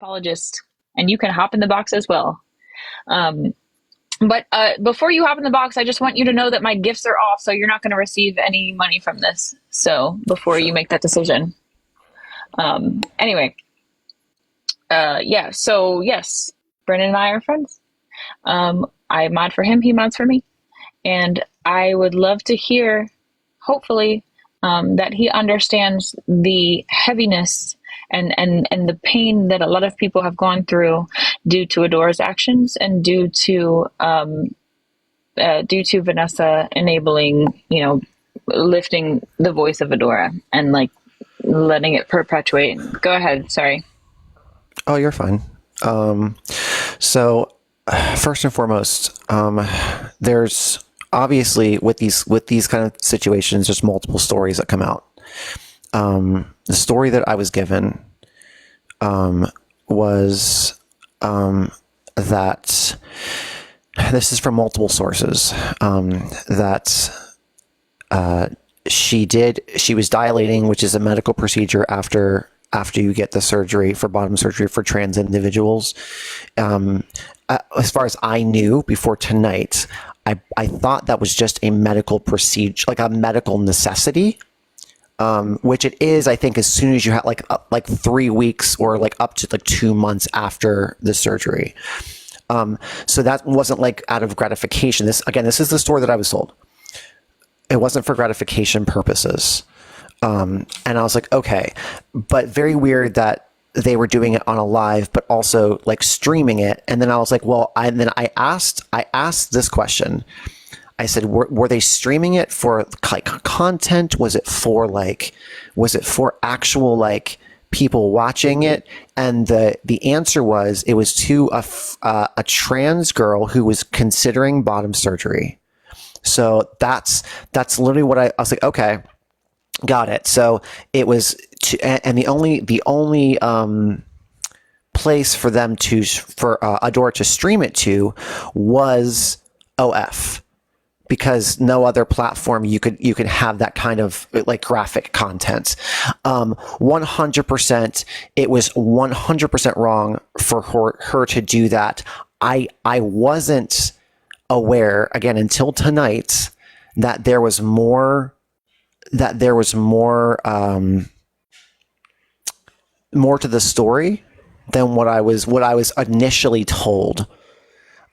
apologist, and you can hop in the box as well. Um, but before you hop in the box, I just want you to know that my gifts are off, so you're not going to receive any money from this. So before you Sure. make that decision. Anyway, yeah. So yes, Brennan and I are friends. I mod for him, he mods for me, and I would love to hear, hopefully, that he understands the heaviness and the pain that a lot of people have gone through due to Adora's actions and due to Vanessa enabling, lifting the voice of Adora and like letting it perpetuate. Go ahead. Sorry. Oh, you're fine. Um, so first and foremost, there's obviously with these kind of situations, there's multiple stories that come out. The story that I was given was that this is from multiple sources, that she was dilating, which is a medical procedure after you get the surgery for bottom surgery for trans individuals. As far as I knew before tonight, I thought that was just a medical procedure, like a medical necessity, which it is, I think, as soon as you have like 3 weeks or like up to like 2 months after the surgery. So that wasn't like out of gratification. This is the story that I was told. It wasn't for gratification purposes. And I was like, okay, but very weird that they were doing it on a live, but also like streaming it. And then I was like, well, I asked this question. I said, were they streaming it for like content? Was it for actual like people watching it? And the answer was, it was to a trans girl who was considering bottom surgery. So that's literally what I was like, okay, got it. So it was and the only place for them for Adora to stream it to was OF, because no other platform you could have that kind of like graphic content. 100%, it was 100% wrong for her to do that. I wasn't aware, again, until tonight, that there was more more to the story than what I was initially told.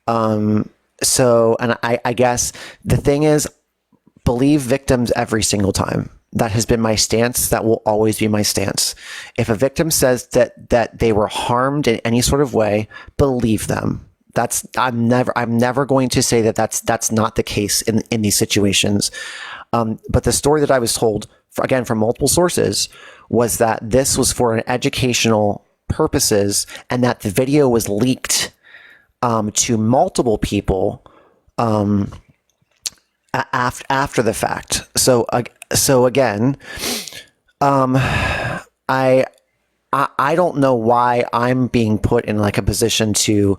So, and I guess the thing is, believe victims every single time. That has been my stance. That will always be my stance. If a victim says that they were harmed in any sort of way, believe them. I'm never going to say that's not the case in these situations. But the story that I was told, again, from multiple sources, was that this was for an educational purposes, and that the video was leaked to multiple people after the fact. So again, I don't know why I'm being put in like a position to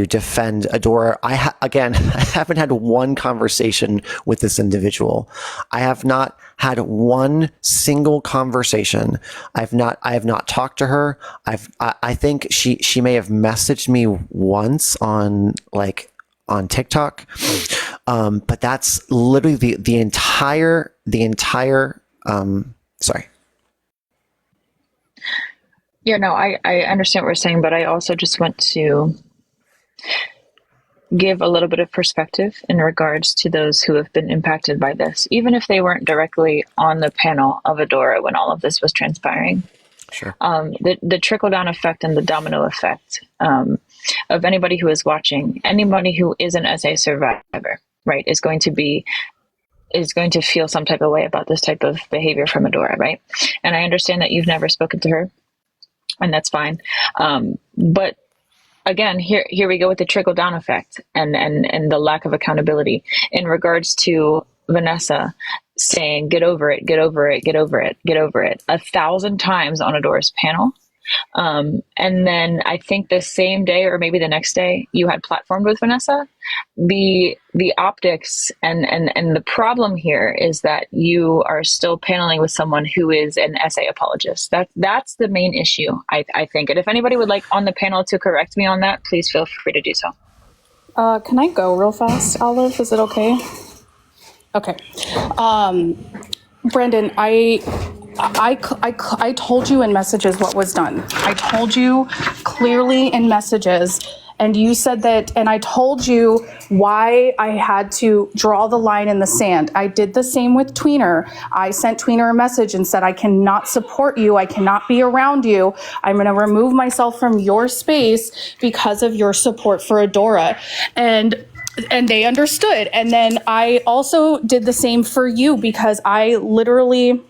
defend Adora. I haven't had one conversation with this individual. I have not had one single conversation. I have not talked to her. I think she may have messaged me once on TikTok. But that's literally the entire sorry. Yeah, no, I understand what you're saying, but I also just want to give a little bit of perspective in regards to those who have been impacted by this, even if they weren't directly on the panel of Adora when all of this was transpiring. Sure. The trickle down effect and the domino effect of anybody who is watching, anybody who is an SA survivor, right, is going to feel some type of way about this type of behavior from Adora, right? And I understand that you've never spoken to her, and that's fine. But again, here we go with the trickle down effect and the lack of accountability in regards to Vanessa saying, get over it, get over it, get over it, get over it 1,000 times on Adora's panel. And then I think the same day or maybe the next day you had platformed with Vanessa. The optics and the problem here is that you are still paneling with someone who is an essay apologist. That's the main issue, I think. And if anybody would like on the panel to correct me on that, please feel free to do so. Can I go real fast, Olive? Is it okay? Okay. Brandon, I told you in messages what was done. I told you clearly in messages, and you said that, and I told you why I had to draw the line in the sand. I did the same with Tweener. I sent Tweener a message and said, I cannot support you. I cannot be around you. I'm going to remove myself from your space because of your support for Adora. And they understood. And then I also did the same for you because I literally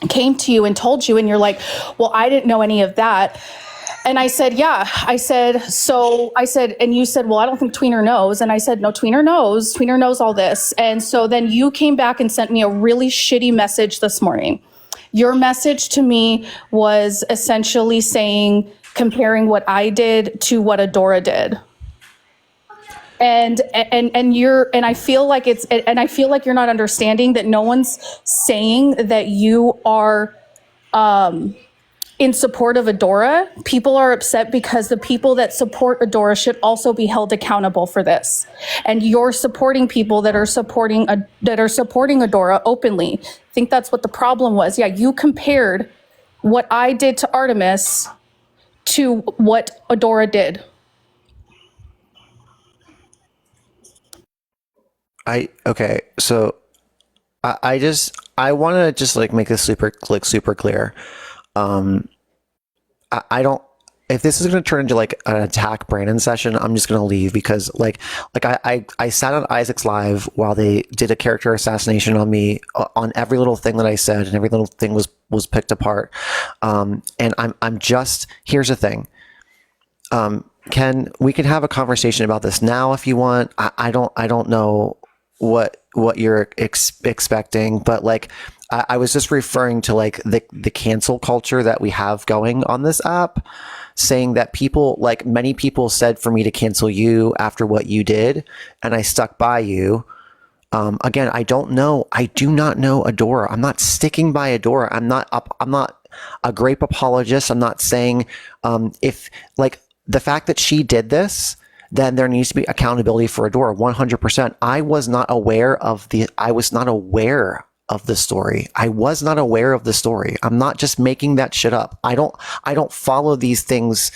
came to you and told you, and you're like, well, I didn't know any of that. And I said, yeah. I said, and you said, well, I don't think Tweener knows. And I said, no, Tweener knows. Tweener knows all this. And so then you came back and sent me a really shitty message this morning. Your message to me was essentially saying, comparing what I did to what Adora did. And I feel like you're not understanding that no one's saying that you are in support of Adora. People are upset because the people that support Adora should also be held accountable for this. And you're supporting people that are supporting Adora openly. I think that's what the problem was. Yeah, you compared what I did to Artemis to what Adora did. Okay, so I want to just like make this super clear. I don't, if this is going to turn into like an attack Brandon session, I'm just going to leave because like I sat on Isaac's live while they did a character assassination on me on every little thing that I said, and every little thing was picked apart. And I'm just, here's the thing. We can have a conversation about this now if you want. I don't know what you're expecting, but like I was just referring to like the cancel culture that we have going on this app, saying that people, like many people said for me to cancel you after what you did, and I stuck by you. Again, I do not know Adora. I'm not sticking by Adora. I'm not a grape apologist. I'm not saying if like the fact that she did this, then there needs to be accountability for Adora 100%. I was not aware of the story. I was not aware of the story. I'm not just making that shit up. I don't follow these things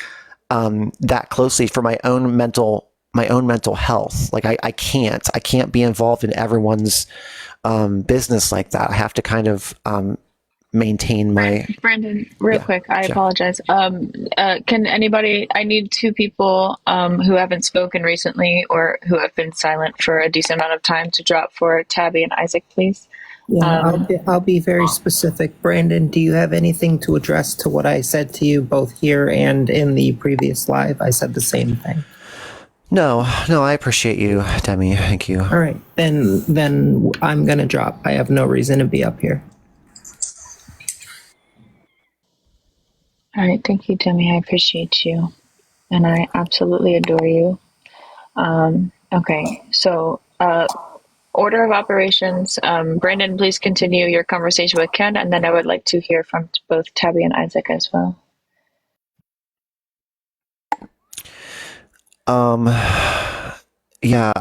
that closely for my own mental health. Like I can't be involved in everyone's business like that. I have to kind of maintain my. Brandon, real quick, I apologize. Can anybody, I need two people who haven't spoken recently or who have been silent for a decent amount of time to drop for Tabby and Isaac, please. Yeah, I'll be very specific. Brandon, do you have anything to address to what I said to you both here and in the previous live? I said the same thing. No, I appreciate you, Demi. Thank you. All right, then I'm gonna drop. I have no reason to be up here. All right, thank you, Demi. I appreciate you, and I absolutely adore you. Okay, so order of operations. Brandon, please continue your conversation with Ken, and then I would like to hear from both Tabby and Isaac as well. Yeah,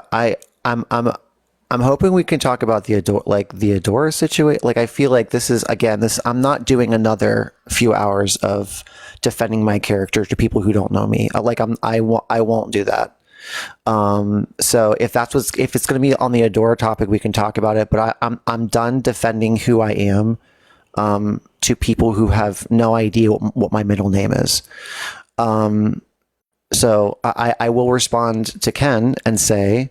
I'm hoping we can talk about the Adora situation. Like, I feel like this is, again, I'm not doing another few hours of defending my character to people who don't know me. I won't do that. So if it's going to be on the Adora topic, we can talk about it, but I'm done defending who I am, to people who have no idea what my middle name is. So I will respond to Ken and say,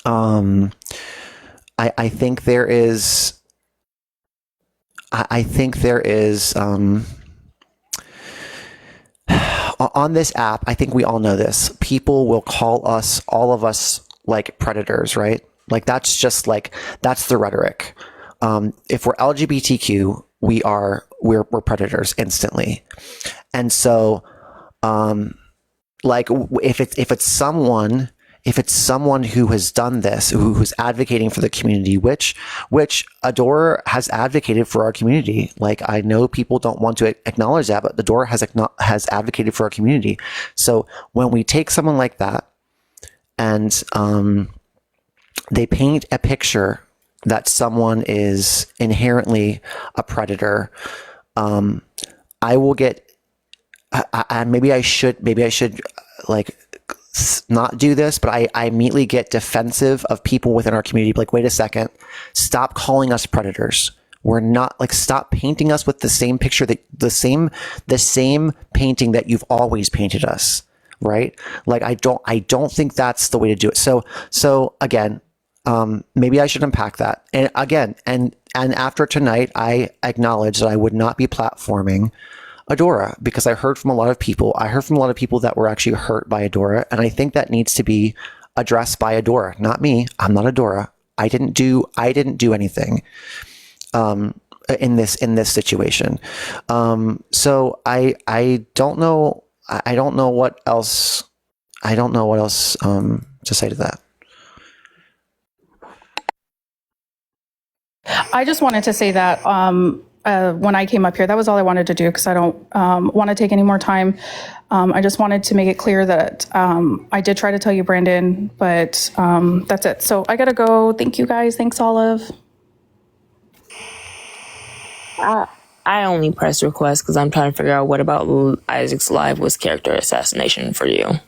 I think there is on this app, I think we all know this. People will call all of us like predators, right? Like that's the rhetoric. If we're LGBTQ, we're predators instantly. And so, like if it's someone who has done this, who's advocating for the community, which Adora has advocated for our community. Like, I know people don't want to acknowledge that, but Adora has advocated for our community. So when we take someone like that and they paint a picture that someone is inherently a predator, I will get. Maybe I should like not do this, but I immediately get defensive of people within our community. Like, wait a second, stop calling us predators. We're not, like, stop painting us with the same picture, that the same painting that you've always painted us, right? Like, I don't think that's the way to do it. So again, maybe I should unpack that. And again, and after tonight, I acknowledge that I would not be platforming Adora, because I heard from a lot of people. I heard from a lot of people that were actually hurt by Adora, and I think that needs to be addressed by Adora, not me. I'm not Adora. I didn't do anything in this situation. So I don't know. I don't know what else. I don't know what else to say to that. I just wanted to say that when I came up here, that was all I wanted to do, because I don't want to take any more time. I just wanted to make it clear that I did try to tell you, Brandon, but that's it. So I got to go. Thank you, guys. Thanks, Olive. I only pressed request because I'm trying to figure out what about Isaac's live was character assassination for you.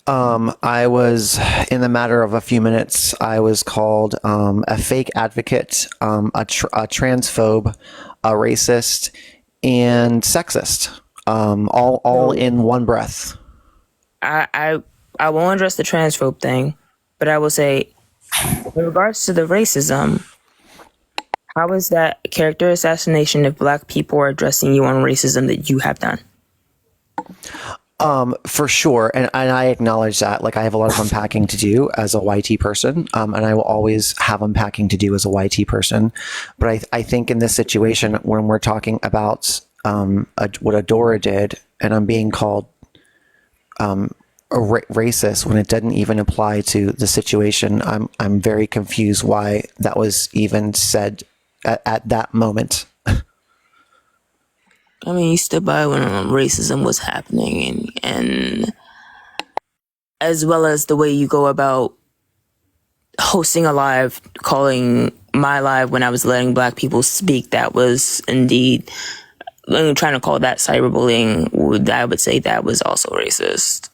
I was, in the matter of a few minutes, I was called a fake advocate, a transphobe, a racist, and sexist, all in one breath. I won't address the transphobe thing, but I will say, in regards to the racism, how is that character assassination if Black people are addressing you on racism that you have done? For sure. And I acknowledge that. Like, I have a lot of unpacking to do as a YT person. And I will always have unpacking to do as a YT person. But I think in this situation, when we're talking about what Adora did, and I'm being called a racist when it didn't even apply to the situation, I'm very confused why that was even said at that moment. I mean, you stood by when racism was happening, and as well as the way you go about hosting a live, calling my live when I was letting Black people speak, that was indeed, when trying to call that cyberbullying, I would say that was also racist.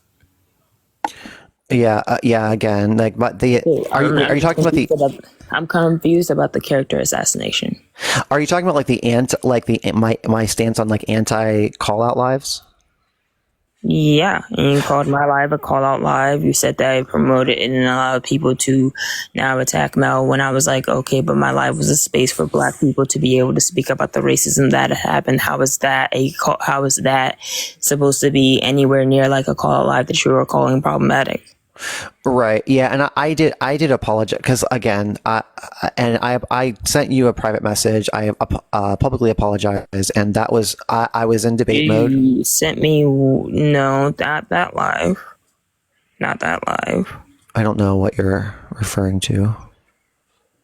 Yeah, again, like, but are you talking about the? I'm confused about the character assassination. Are you talking about like my stance on like anti call out lives? Yeah, and you called my live a call out live. You said that I promoted it and allowed people to now attack Mel, when I was like, okay, but my live was a space for Black people to be able to speak about the racism that had happened. How is that supposed to be anywhere near like a call out live that you were calling problematic? Right. Yeah. And I did apologize, because again, I sent you a private message. I publicly apologized, and that was, I was in debate mode. You sent me, no, not that live. I don't know what you're referring to.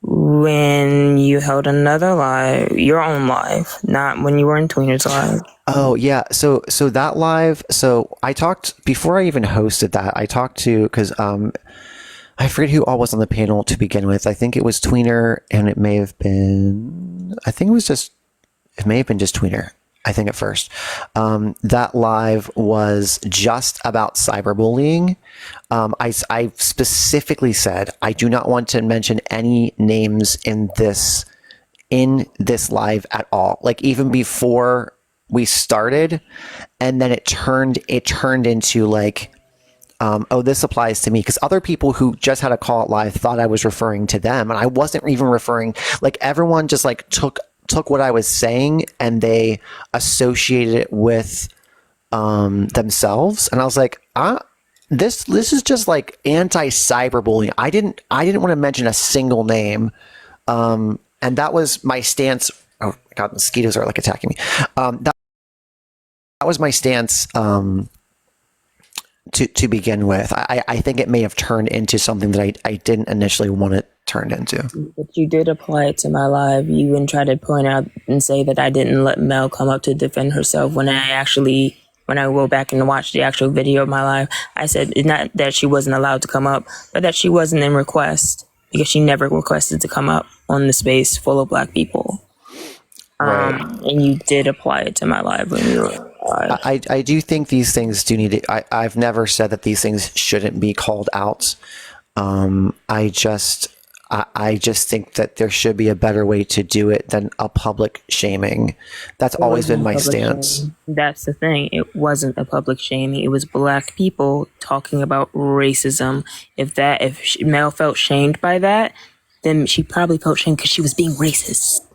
When you held another live, your own live, not when you were in Tweener's live. Oh yeah, so that live. So I talked before I even hosted that. I talked to, because I forget who all was on the panel to begin with. I think it was Tweener, and it may have been just Tweener. I think at first, that live was just about cyberbullying. I specifically said I do not want to mention any names in this live at all. Like, even before we started, and then it turned into like, oh, this applies to me, because other people who just had a call out live thought I was referring to them, and I wasn't even referring. Like, everyone just like took what I was saying and they associated it with themselves, and I was like, this is just like anti-cyberbullying. I didn't want to mention a single name, and that was my stance. Oh God, mosquitoes are like attacking me. That was my stance to begin with. I think it may have turned into something that I didn't initially want it turned into. But you did apply it to my life. You even tried to point out and say that I didn't let Mel come up to defend herself when I go back and watch the actual video of my life. I said not that she wasn't allowed to come up, but that she wasn't in request because she never requested to come up on the space full of Black people. Right. And you did apply it to my life when you were I do think these things do need to, I've never said that these things shouldn't be called out. I just think that there should be a better way to do it than a public shaming. That's always been my stance. Shaming. That's the thing. It wasn't a public shaming. It was Black people talking about racism. If Mel felt shamed by that, then she probably felt shamed because she was being racist.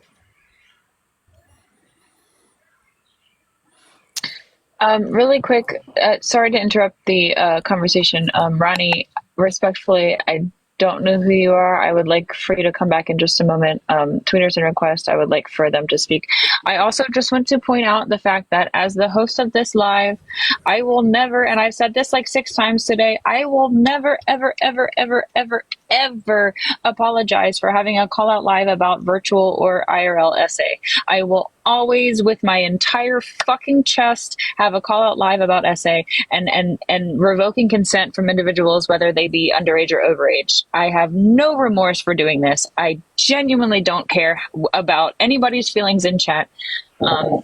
Really quick, sorry to interrupt the conversation. Ronnie, respectfully, I don't know who you are. I would like for you to come back in just a moment. Tweeters and request, I would like for them to speak. I also just want to point out the fact that as the host of this live, I will never, and I've said this like 6 times today, I will never, ever, ever, ever, ever, ever apologize for having a call out live about virtual or IRL essay. I will always, with my entire fucking chest, have a call out live about essay and revoking consent from individuals, whether they be underage or overage. I have no remorse for doing this. I genuinely don't care about anybody's feelings in chat.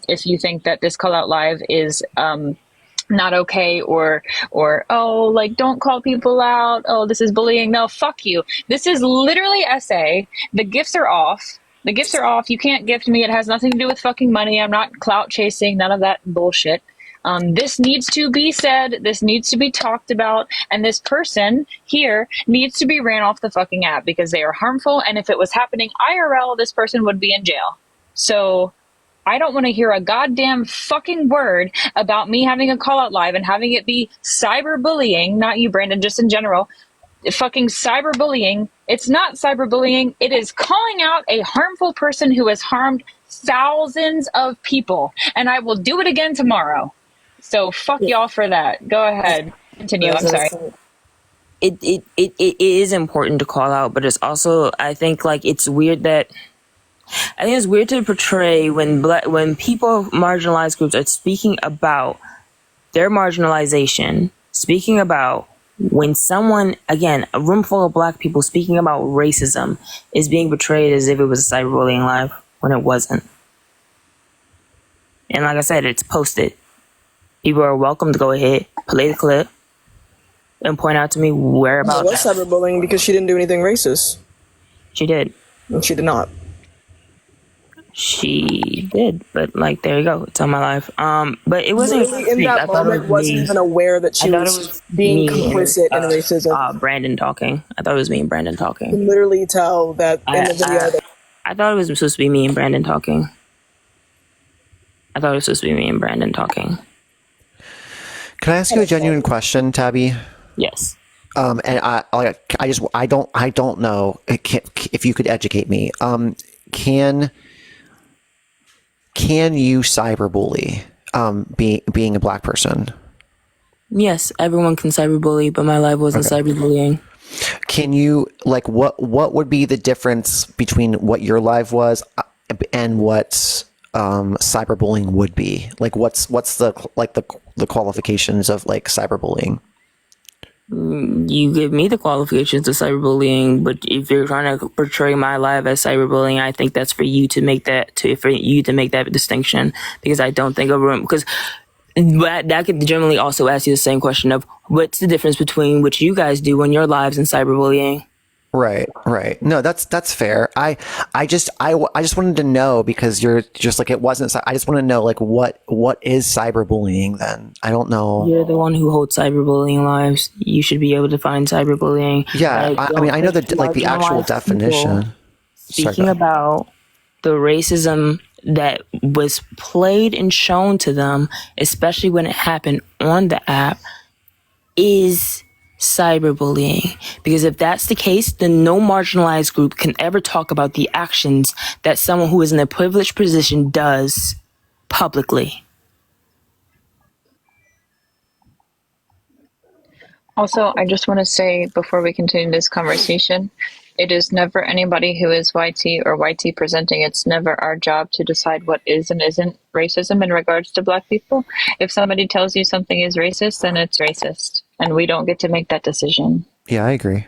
If you think that this call out live is not okay or oh, like, don't call people out, oh, this is bullying, no, fuck you. This is literally essay. The gifts are off. The gifts are off. You can't gift me. It has nothing to do with fucking money. I'm not clout chasing, none of that bullshit. This needs to be said. This needs to be talked about. And this person here needs to be ran off the fucking app because they are harmful. And if it was happening IRL, this person would be in jail. So I don't want to hear a goddamn fucking word about me having a call out live and having it be cyberbullying. Not you, Brandon, just in general. Fucking cyberbullying. It's not cyberbullying. It is calling out a harmful person who has harmed thousands of people. And I will do it again tomorrow. So fuck y'all for that. Go ahead. Continue. I'm sorry. It is important to call out, but it's also, I think it's weird to portray when people, marginalized groups, are speaking about their marginalization, speaking about when someone, again, a room full of Black people speaking about racism is being portrayed as if it was a cyberbullying live when it wasn't. And like I said, it's posted. People are welcome to go ahead, play the clip, and point out to me whereabouts. It was cyberbullying because she didn't do anything racist. She did. And she did not. She did, but there you go. It's on my life. But it wasn't in that moment. Wasn't even aware that she was being complicit in racism. Brandon talking. I thought it was me and Brandon talking. You can literally tell that in the video. I thought it was supposed to be me and Brandon talking. Can I ask you a genuine question, Tabby? Yes. And I don't know if you could educate me. Can you cyberbully, being a Black person? Yes, everyone can cyberbully, but my life wasn't cyberbullying. Can you, what would be the difference between what your live was and what cyberbullying would be? What's the qualifications of cyberbullying? You give me the qualifications of cyberbullying, but if you're trying to portray my life as cyberbullying, I think that's for you to make that distinction, because I don't think because that could generally also ask you the same question of what's the difference between what you guys do on your lives and cyberbullying. Right. No, that's fair. I just wanted to know, because you're just it wasn't. I just want to know what is cyberbullying then? I don't know. You're the one who holds cyberbullying lives. You should be able to find cyberbullying. Yeah, I know the actual definition. Speaking about the racism that was played and shown to them, especially when it happened on the app, is cyberbullying. Because if that's the case, then no marginalized group can ever talk about the actions that someone who is in a privileged position does publicly. Also, I just want to say before we continue this conversation, it is never anybody who is YT or YT presenting. It's never our job to decide what is and isn't racism in regards to Black people. If somebody tells you something is racist, then it's racist. And we don't get to make that decision. Yeah, I agree.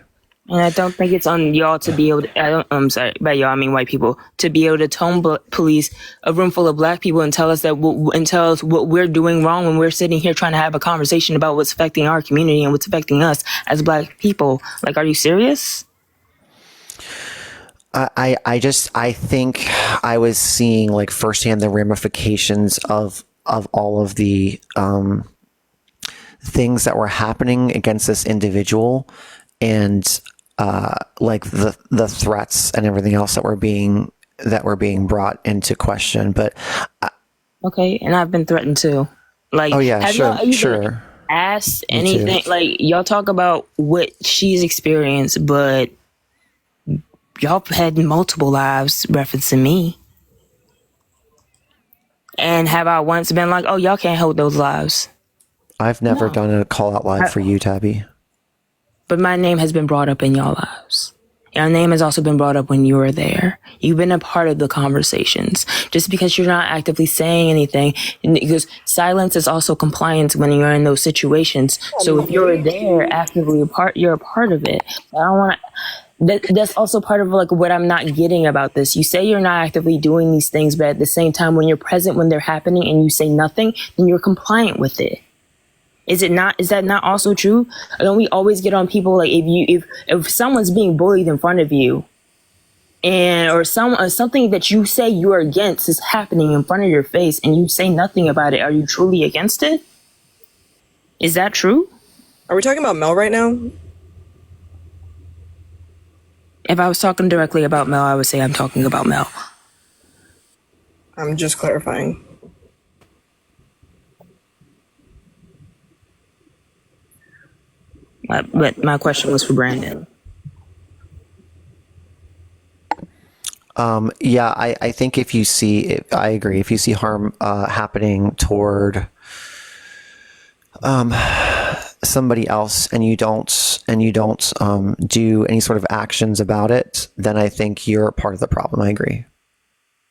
And I don't think it's on y'all to be able to, I'm sorry, by y'all I mean white people, to be able to police a room full of Black people and tell us that, and tell us what we're doing wrong when we're sitting here trying to have a conversation about what's affecting our community and what's affecting us as Black people. Like, are you serious? I think I was seeing like firsthand the ramifications of all of the things that were happening against this individual, and like the threats and everything else that were being brought into question. But okay, and I've been threatened too. Like, oh yeah, sure. Asked anything? Like, y'all talk about what she's experienced, but y'all had multiple lives referencing me. And have I once been like, oh, y'all can't hold those lives? I've never done a call out live for you, Tabby. But my name has been brought up in y'all lives. Your name has also been brought up when you were there. You've been a part of the conversations. Just because you're not actively saying anything, because silence is also compliance when you're in those situations. So if you're there actively you're a part of it. I don't want to. That's also part of like what I'm not getting about this. You say you're not actively doing these things, but at the same time, when you're present when they're happening and you say nothing, then you're compliant with it. Is it not? Is that not also true? Don't we always get on people like if someone's being bullied in front of you, and or something that you say you're against is happening in front of your face, and you say nothing about it, are you truly against it? Is that true? Are we talking about Mel right now? If I was talking directly about Mel, I would say I'm talking about Mel. I'm just clarifying. But my question was for Brandon. Yeah, I think if you see, I agree. If you see harm happening toward somebody else and you don't do any sort of actions about it, then I think you're part of the problem. I agree.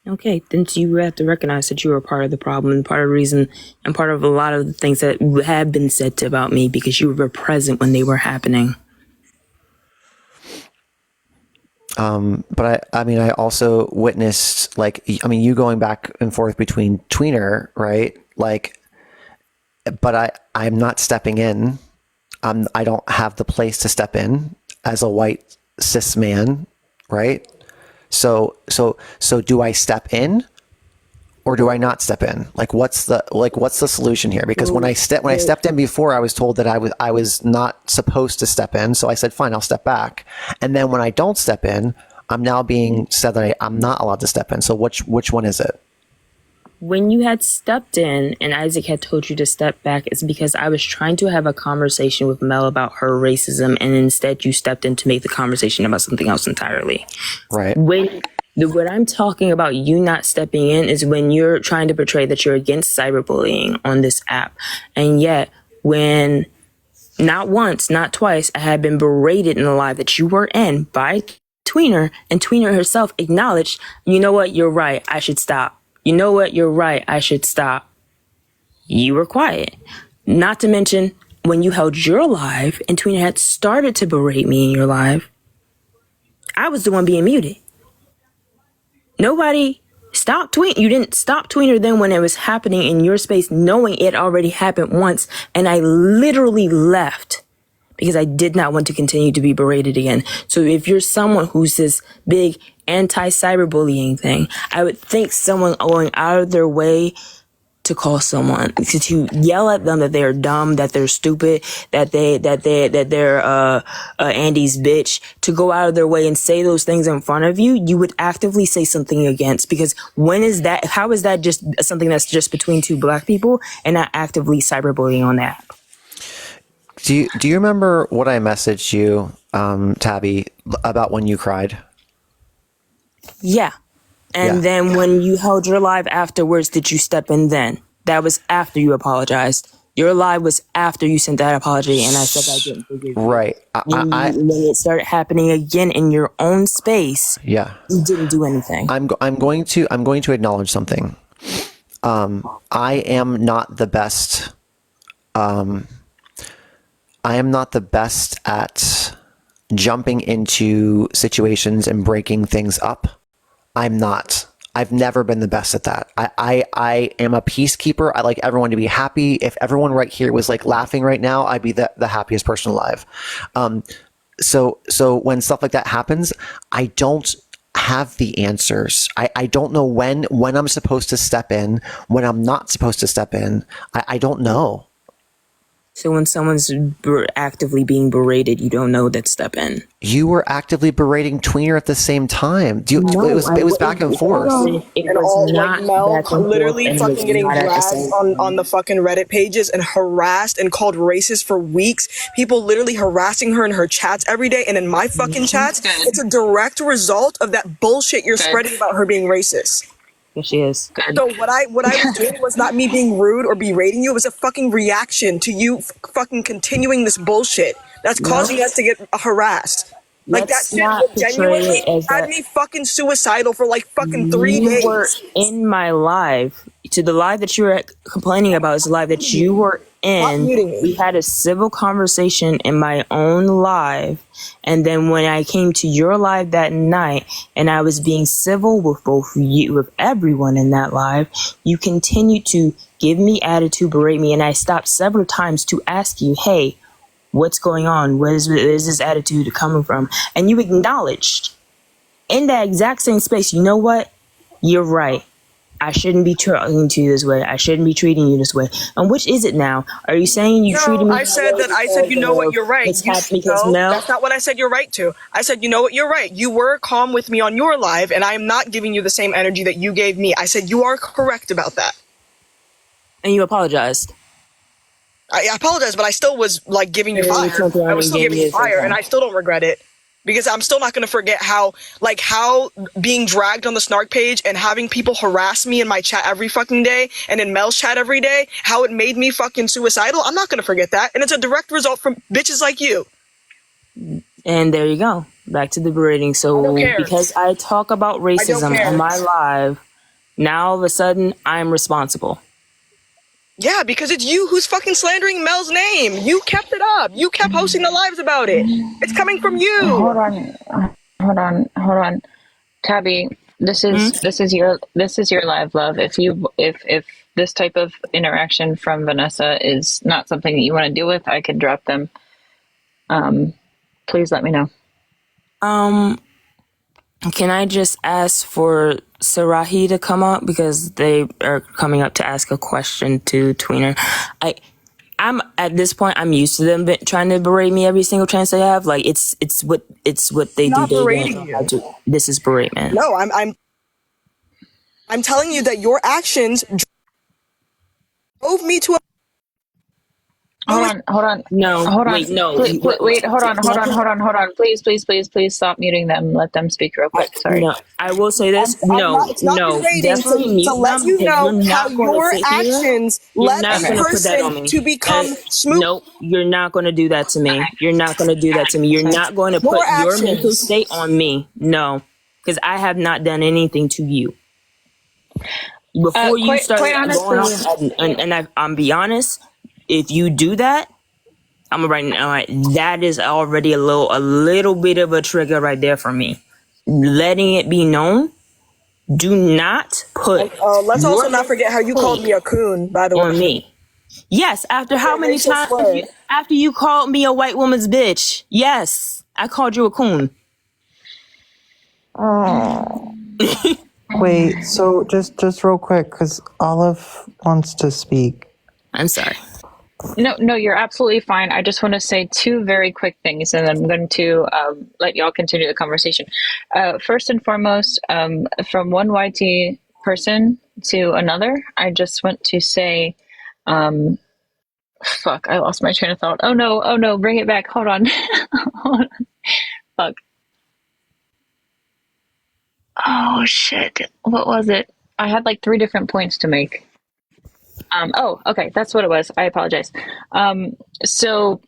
Okay, then you have to recognize that you are part of the problem and part of the reason and part of a lot of the things that have been said about me because you were present when they were happening. But I mean, I also witnessed you going back and forth between tweener, right? Like, but I'm not stepping in. I don't have the place to step in as a white cis man, right? So do I step in or do I not step in? What's the solution here? Because when I stepped in before, I was told that I was not supposed to step in. So I said, fine, I'll step back. And then when I don't step in, I'm now being said that I'm not allowed to step in. So which one is it? When you had stepped in and Isaac had told you to step back, it's because I was trying to have a conversation with Mel about her racism, and instead you stepped in to make the conversation about something else entirely. Right. What I'm talking about you not stepping in is when you're trying to portray that you're against cyberbullying on this app. And yet when not once, not twice, I had been berated in the live that you were in by Tweener, and Tweener herself acknowledged, you know what, you're right, I should stop. You know what? You're right. I should stop. You were quiet. Not to mention when you held your live and Tweener had started to berate me in your live, I was the one being muted. Nobody stopped Tweener. You didn't stop Tweener then when it was happening in your space, knowing it already happened once. And I literally left because I did not want to continue to be berated again. So if you're someone who's this big anti-cyberbullying thing, I would think someone going out of their way to call someone, to yell at them that they're dumb, that they're stupid, that they're Andy's bitch, to go out of their way and say those things in front of you, you would actively say something against. Because how is that just something that's just between two Black people and not actively cyberbullying on that? Do you remember what I messaged you, Tabby, about when you cried? Yeah. And Yeah. then when you held your live afterwards, did you step in then? That was after you apologized. Your live was after you sent that apology, and I said I didn't forgive you. Right. When it started happening again in your own space, Yeah. you didn't do anything. I'm going to acknowledge something. I am not the best. I am not the best at jumping into situations and breaking things up. I'm not. I've never been the best at that. I am a peacekeeper. I like everyone to be happy. If everyone right here was like laughing right now, I'd be the happiest person alive. So when stuff like that happens, I don't have the answers. I don't know when I'm supposed to step in, when I'm not supposed to step in. I don't know. So when someone's actively being berated, you don't know that step in. You were actively berating Tweener at the same time. It was back and forth. And all like Mel literally fucking getting dragged on the fucking Reddit pages and harassed and called racist for weeks. People literally harassing her in her chats every day, and in my fucking chats, it's a direct result of that bullshit you're spreading about her being racist. Yes, she is. So what I was doing was not me being rude or berating you. It was a fucking reaction to you fucking continuing this bullshit that's causing us to get harassed. Like that shit genuinely had me fucking suicidal for like fucking 3 days. You were in my live. To the live that you were complaining about is the live that you were in. We had a civil conversation in my own live. And then when I came to your live that night and I was being civil with both you, with everyone in that live, you continued to give me attitude, berate me. And I stopped several times to ask you, hey, what's going on? Where is this attitude coming from? And you acknowledged in that exact same space, you know what? You're right. I shouldn't be talking to you this way. I shouldn't be treating you this way. And which is it now? Are you saying you treated me? I said you know what, you're right. That's not what I said you're right to. I said, you know what, you're right. You were calm with me on your live, and I am not giving you the same energy that you gave me. I said you are correct about that. And you apologized. I apologize, but I still was like giving you fire. I was still giving you fire, and I still don't regret it. Because I'm still not going to forget how being dragged on the Snark page and having people harass me in my chat every fucking day and in Mel's chat every day, how it made me fucking suicidal. I'm not going to forget that. And it's a direct result from bitches like you. And there you go. Back to the berating. So because I talk about racism on my live, now all of a sudden I'm responsible. Yeah, because it's you who's fucking slandering Mel's name. You kept it up. You kept hosting the lives about it. It's coming from you. Hold on. Tabby, this is your live, love. If this type of interaction from Vanessa is not something that you want to deal with, I can drop them. Please let me know. Can I just ask for Sarahi to come up because they are coming up to ask a question to Tweener? I'm at this point, I'm used to them trying to berate me every single chance they have. Like it's what they do. Berating you. This is beratement. No, I'm telling you that your actions drove me to a. Hold on. No, hold on. Wait, no. Wait, hold on. Please stop muting them. Let them speak real quick. Sorry. No, I will say this. Definitely mute to let you know how your actions led a person to become smooth. Nope, you're not going to do that to me. You're not going to do that to me. You're not going to put your mental state on me. No, because I have not done anything to you. Before you start going on, and I'm be honest. If you do that, I'm right now. That is already a little bit of a trigger right there for me. Letting it be known. Do not put. Let's also not forget how you called me a coon. By the way, on me. Yes. After how many times? After you called me a white woman's bitch. Yes, I called you a coon. Wait. So just real quick, because Olive wants to speak. I'm sorry. No, you're absolutely fine. I just want to say two very quick things, and then I'm going to let y'all continue the conversation. First and foremost, from one YT person to another, I just want to say Fuck, I lost my train of thought. Oh no, bring it back. Hold on. Hold on. Fuck. Oh shit. What was it? I had like 3 different points to make. Oh, okay, that's what it was. I apologize. So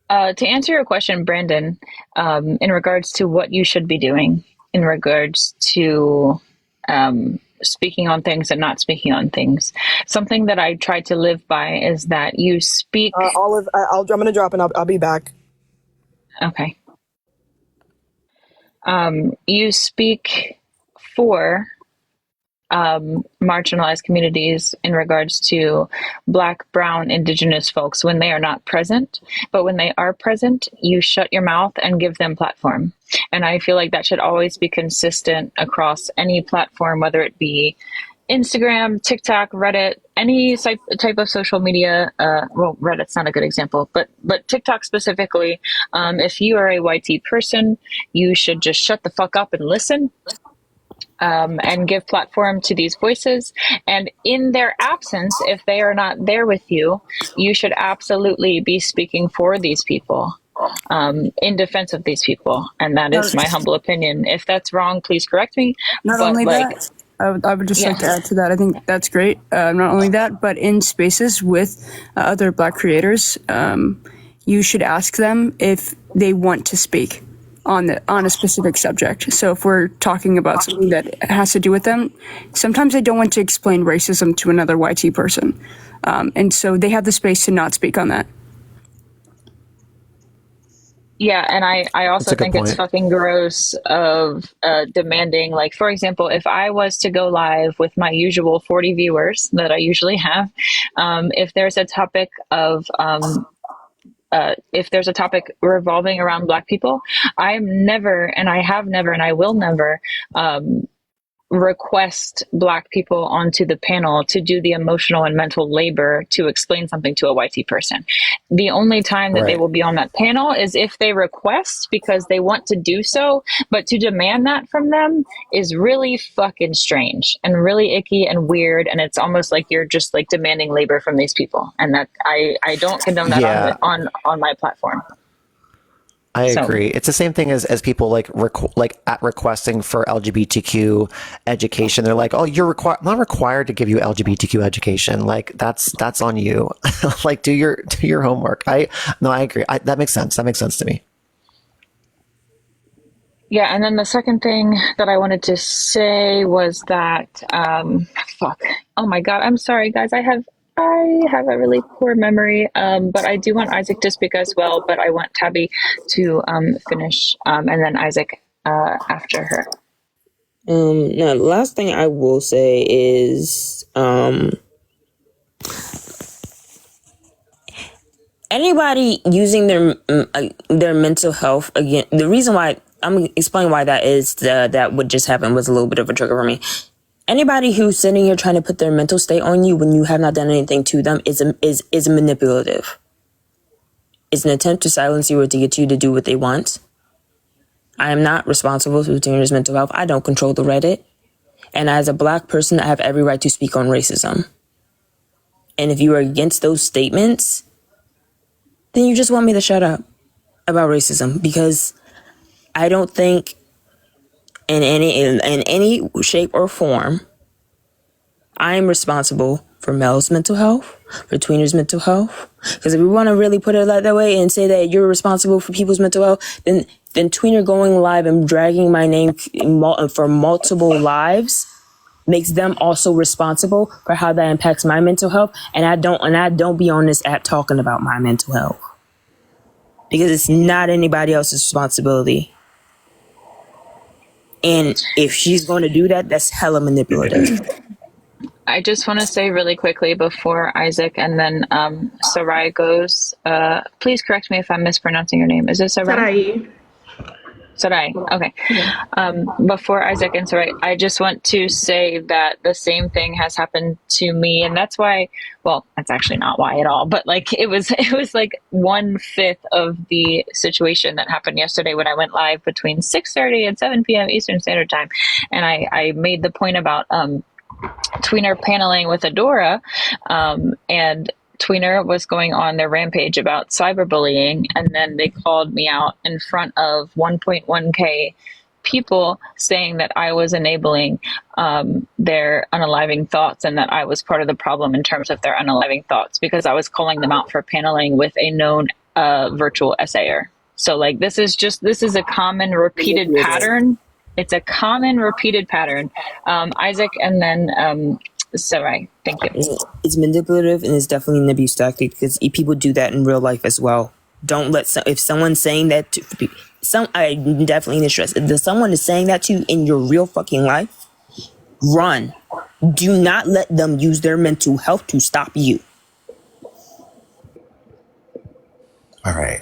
to answer your question, Brandon, in regards to what you should be doing in regards to speaking on things and not speaking on things, something that I try to live by is that you speak. Olive, I'm gonna drop and I'll be back. Okay. You speak for marginalized communities in regards to Black, Brown, Indigenous folks when they are not present. But when they are present, you shut your mouth and give them platform. And I feel like that should always be consistent across any platform, whether it be Instagram, TikTok, Reddit, any type of social media. Well, Reddit's not a good example, but TikTok specifically. If you are a YT person, you should just shut the fuck up and listen. And give platform to these voices. And in their absence, if they are not there with you, you should absolutely be speaking for these people, in defense of these people. And that is my humble opinion. If that's wrong, please correct me. Not But, only like, that, I would just like to add to that. I think that's great. Not only that, but in spaces with other Black creators, you should ask them if they want to speak on a specific subject. So if we're talking about something that has to do with them, sometimes they don't want to explain racism to another YT person. And so they have the space to not speak on that. Yeah, and I also think it's fucking gross of demanding, like, for example, if I was to go live with my usual 40 viewers that I usually have, if there's a topic of if there's a topic revolving around Black people, I'm never, and I have never, and I will never request Black people onto the panel to do the emotional and mental labor to explain something to a YT person. The only time that they will be on that panel is if they request because they want to do so, but to demand that from them is really fucking strange and really icky and weird, and it's almost like you're just like demanding labor from these people, and that I don't condone that on my platform. I agree. It's the same thing as people like at requesting for LGBTQ education. They're like, "Oh, I'm not required to give you LGBTQ education. Like that's on you. Like do your homework." I agree. That makes sense. That makes sense to me. Yeah, and then the second thing that I wanted to say was that fuck. Oh my god, I'm sorry guys. I have a really poor memory, but I do want Isaac to speak as well, but I want Tabby to finish, and then Isaac after her. Now, the last thing I will say is anybody using their mental health, again, the reason why, I'm explaining why that is, that what just happened was a little bit of a trigger for me. Anybody who's sitting here trying to put their mental state on you when you have not done anything to them is manipulative. It's an attempt to silence you or to get you to do what they want. I am not responsible for Tweener's mental health. I don't control the Reddit. And as a Black person, I have every right to speak on racism. And if you are against those statements, then you just want me to shut up about racism, because I don't think in any shape or form I am responsible for Mel's mental health, for Tweener's mental health. Because if we want to really put it that way and say that you're responsible for people's mental health, then Tweener going live and dragging my name for multiple lives makes them also responsible for how that impacts my mental health. And I don't be on this app talking about my mental health, because it's not anybody else's responsibility. And if she's going to do that, that's hella manipulative. I just want to say really quickly before Isaac and then Sarai goes, please correct me if I'm mispronouncing your name. Is it Sarai? Sarai. Okay. Before Isaac and Sarai, I just want to say that the same thing has happened to me, and that's why. Well, that's actually not why at all, but like it was like 1/5 of the situation that happened yesterday when I went live between 6:30 and 7 p.m. Eastern Standard Time, and I made the point about Tweener paneling with Adora, and tweener was going on their rampage about cyberbullying, and then they called me out in front of 1.1k people saying that I was enabling their unaliving thoughts and that I was part of the problem in terms of their unaliving thoughts because I was calling them out for paneling with a known virtual essayer. So like this is a common repeated pattern. It's a common repeated pattern. Isaac and then Sarai, thank you. It's manipulative and it's definitely an abuse tactic because people do that in real life as well. Don't let if someone's saying that to I definitely need to stress if someone is saying that to you in your real fucking life, run. Do not let them use their mental health to stop you. All right.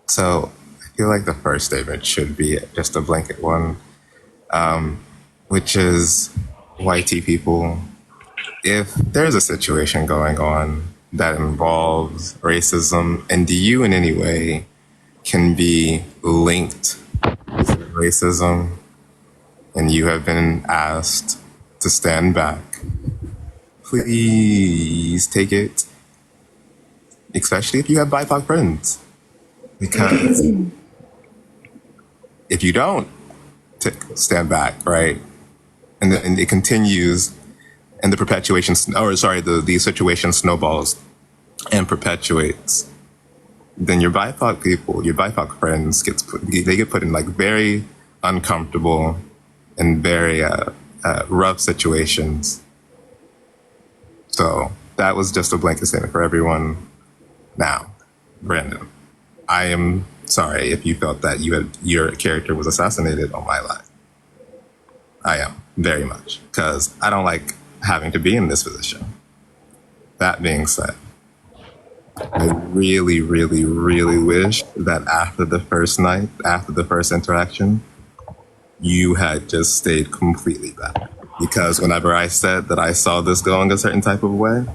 So I feel like the first statement should be just a blanket one, which is YT people. If there's a situation going on that involves racism and you in any way can be linked to racism and you have been asked to stand back, please take it, especially if you have BIPOC friends. Because if you don't stand back, right, and then it continues and the the situation snowballs and perpetuates, then your BIPOC people, your BIPOC friends get put in like very uncomfortable and very rough situations. So that was just a blanket statement for everyone. Now, Brandon, I am sorry if you felt that your character was assassinated on my life. I am, very much, because I don't like having to be in this position. That being said, I really, really, really wish that after the first night, after the first interaction, you had just stayed completely back. Because whenever I said that I saw this going a certain type of way,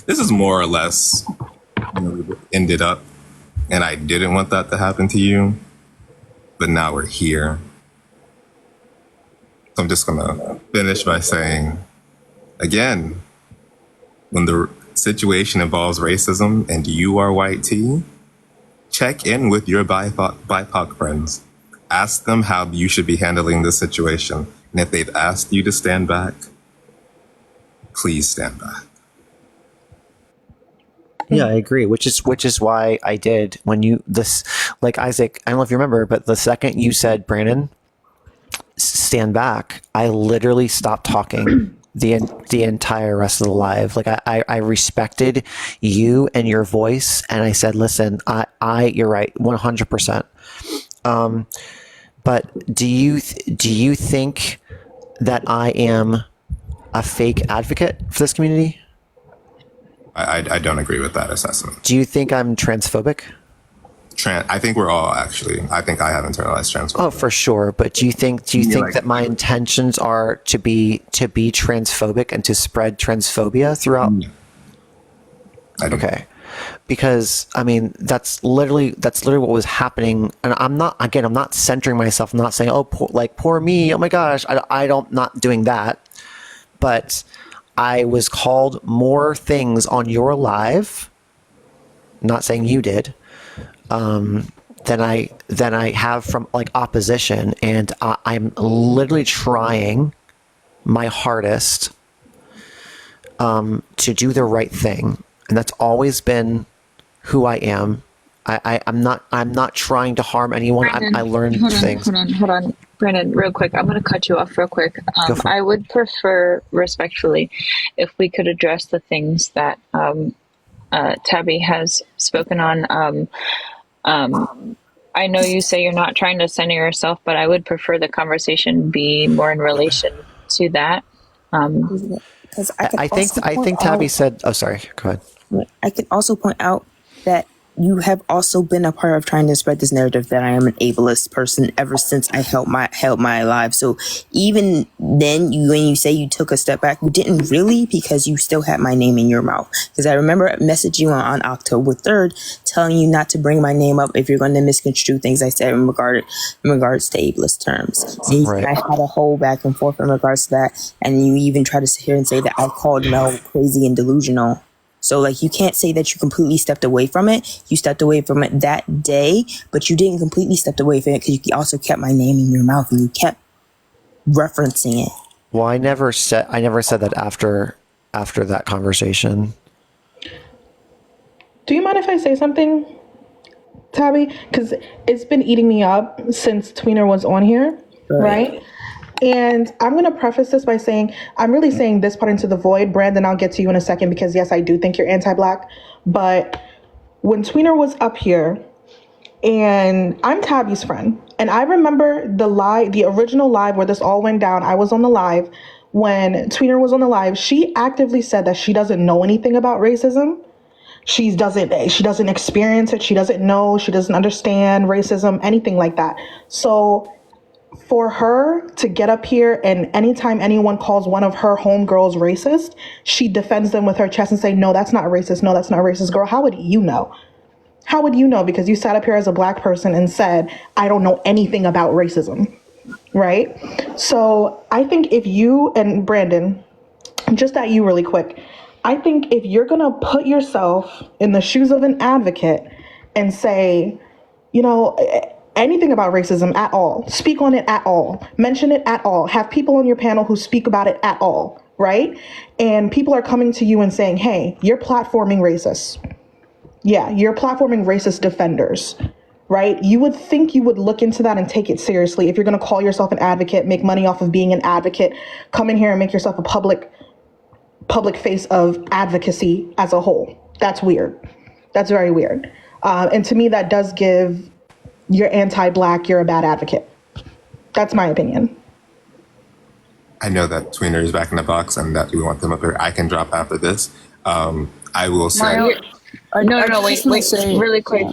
this is more or less ended up, and I didn't want that to happen to you, but now we're here. So I'm just gonna finish by saying, again, when the situation involves racism and you are white tea, check in with your BIPOC friends. Ask them how you should be handling this situation. And if they've asked you to stand back, please stand back. Yeah, I agree. Which is why I did like Isaac, I don't know if you remember, but the second you said, Brandon, stand back, I literally stopped talking the entire rest of the live. Like I respected you and your voice, and I said, listen, you're right, 100%. But do you think that I am a fake advocate for this community? I don't agree with that assessment. Do you think I'm transphobic? I think we're all actually. I think I have internalized transphobia. Oh, for sure. But do you think that my intentions are to be transphobic and to spread transphobia throughout? I don't. Okay. Because I mean, that's literally what was happening. And I'm not centering myself. I'm not saying, oh, poor me. Oh my gosh. Not doing that. But I was called more things on your live. Not saying you did. Than I have from like opposition, and I'm literally trying my hardest to do the right thing, and that's always been who I am. I'm not trying to harm anyone. I learned things. Hold on, Brandon, real quick. I'm going to cut you off real quick. I would prefer, respectfully, if we could address the things that Tabby has spoken on. I know you say you're not trying to center yourself, but I would prefer the conversation be more in relation to that. I think Tabby said, oh, sorry, go ahead. I can also point out that you have also been a part of trying to spread this narrative that I am an ableist person ever since I held my life. So even then, when you say you took a step back, you didn't really, because you still had my name in your mouth. Because I remember messaging you on October 3rd, telling you not to bring my name up if you're going to misconstrue things I said in regards to ableist terms. And Right. I had a whole back and forth in regards to that, and you even try to sit here and say that I called Mel crazy and delusional. So, like, you can't say that you completely stepped away from it. You stepped away from it that day, but you didn't completely step away from it because you also kept my name in your mouth and you kept referencing it. Well, I never said that after that conversation. Do you mind if I say something, Tabby? Because it's been eating me up since Tweener was on here, right? And I'm going to preface this by saying, I'm really saying this part into the void. Brandon, I'll get to you in a second because, yes, I do think you're anti-Black. But when Tweener was up here, and I'm Tabby's friend, and I remember the original live where this all went down. I was on the live. When Tweener was on the live, she actively said that she doesn't know anything about racism. She doesn't experience it. She doesn't know. She doesn't understand racism, anything like that. So for her to get up here and anytime anyone calls one of her homegirls racist, she defends them with her chest and say, no, that's not racist. No, that's not racist. Girl, how would you know? How would you know? Because you sat up here as a Black person and said, I don't know anything about racism, right? So I think if you and Brandon, just at you really quick, I think if you're going to put yourself in the shoes of an advocate and say, you know, anything about racism at all, speak on it at all, mention it at all, have people on your panel who speak about it at all, right? And people are coming to you and saying, hey, you're platforming racists. Yeah, you're platforming racist defenders, right? You would think you would look into that and take it seriously. If you're going to call yourself an advocate, make money off of being an advocate, come in here and make yourself a public face of advocacy as a whole. That's weird. That's very weird. And to me, that does give you're anti-Black, you're a bad advocate. That's my opinion. I know that Tweener is back in the box and that we want them up here. I can drop after this. I will say... Wait, really quick.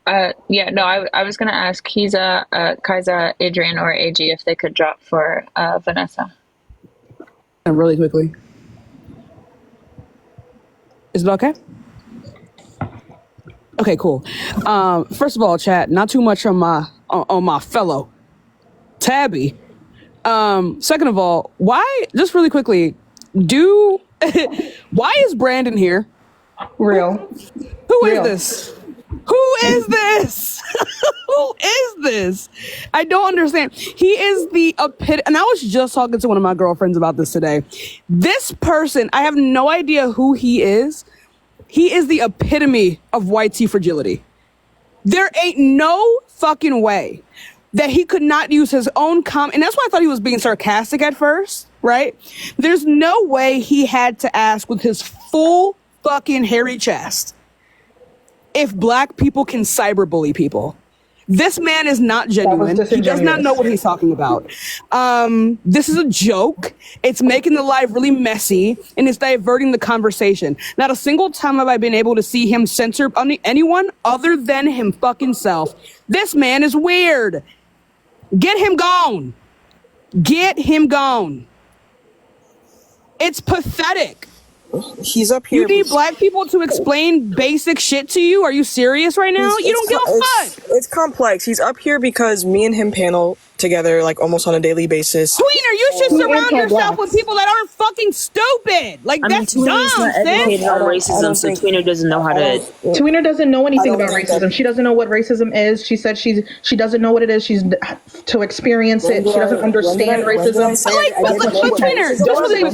I was going to ask Kiza, Kaiza, Adrian, or AG if they could drop for Vanessa. Really quickly. Is it okay? Okay, cool. First of all, chat, not too much on my fellow Tabby. Second of all, just really quickly, why is Brandon here? Real. Who is this? Who is this? Who is this? I don't understand. He is the epitome. And I was just talking to one of my girlfriends about this today. This person, I have no idea who he is. He is the epitome of white tea fragility. There ain't no fucking way that he could not use his own and that's why I thought he was being sarcastic at first, right? There's no way he had to ask with his full fucking hairy chest if Black people can cyberbully people. This man is not genuine. He does not know what he's talking about. This is a joke. It's making the live really messy, and it's diverting the conversation. Not a single time have I been able to see him censor anyone other than him fucking self. This man is weird. Get him gone. Get him gone. It's pathetic. He's up here. You need Black people to explain basic shit to you? Are you serious right now? You don't give a fuck. It's complex. He's up here because me and him panel together like almost on a daily basis. Tweener, you should surround yourself with people that aren't fucking stupid. Like, that's dumb, Tweener's not educated on racism, so Tweener doesn't know how to... Tweener doesn't know anything about racism. She doesn't know what racism is. She said she doesn't know what it is. She's to experience it. She doesn't understand racism. Tweener,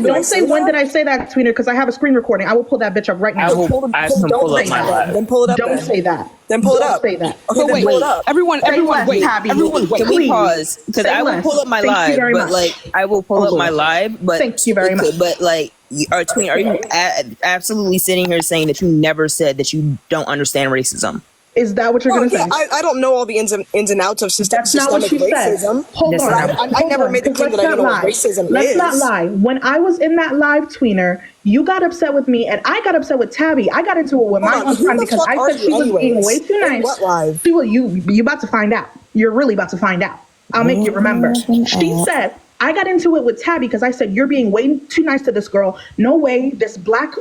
don't say when did I say that, Tweener, because I have a screen recording. I will pull that bitch up right now. I can pull up my live. Then pull it up. Don't say that. Then pull it up. Don't say that. Okay, then pull it up. Everyone, wait. Everyone, wait. Can we pause? Because I will pull up my live, but like I will pull up my live. But thank you very much. But like, are you absolutely sitting here saying that you never said that you don't understand racism? Is that what you're Oh, going to yeah, say? I don't know all the ins and outs of That's not what systemic you said. racism. Hold on. I never made the claim that I don't know what racism Let's is. not lie. When I was in that live tweener, you got upset with me, and I got upset with Tabby. I got into it with my own friend because I said she was being way too nice. What live? She was, you about to find out. You're really about to find out. I'll make you remember. She said, I got into it with Tabby because I said, you're being way too nice to this girl. No way, this black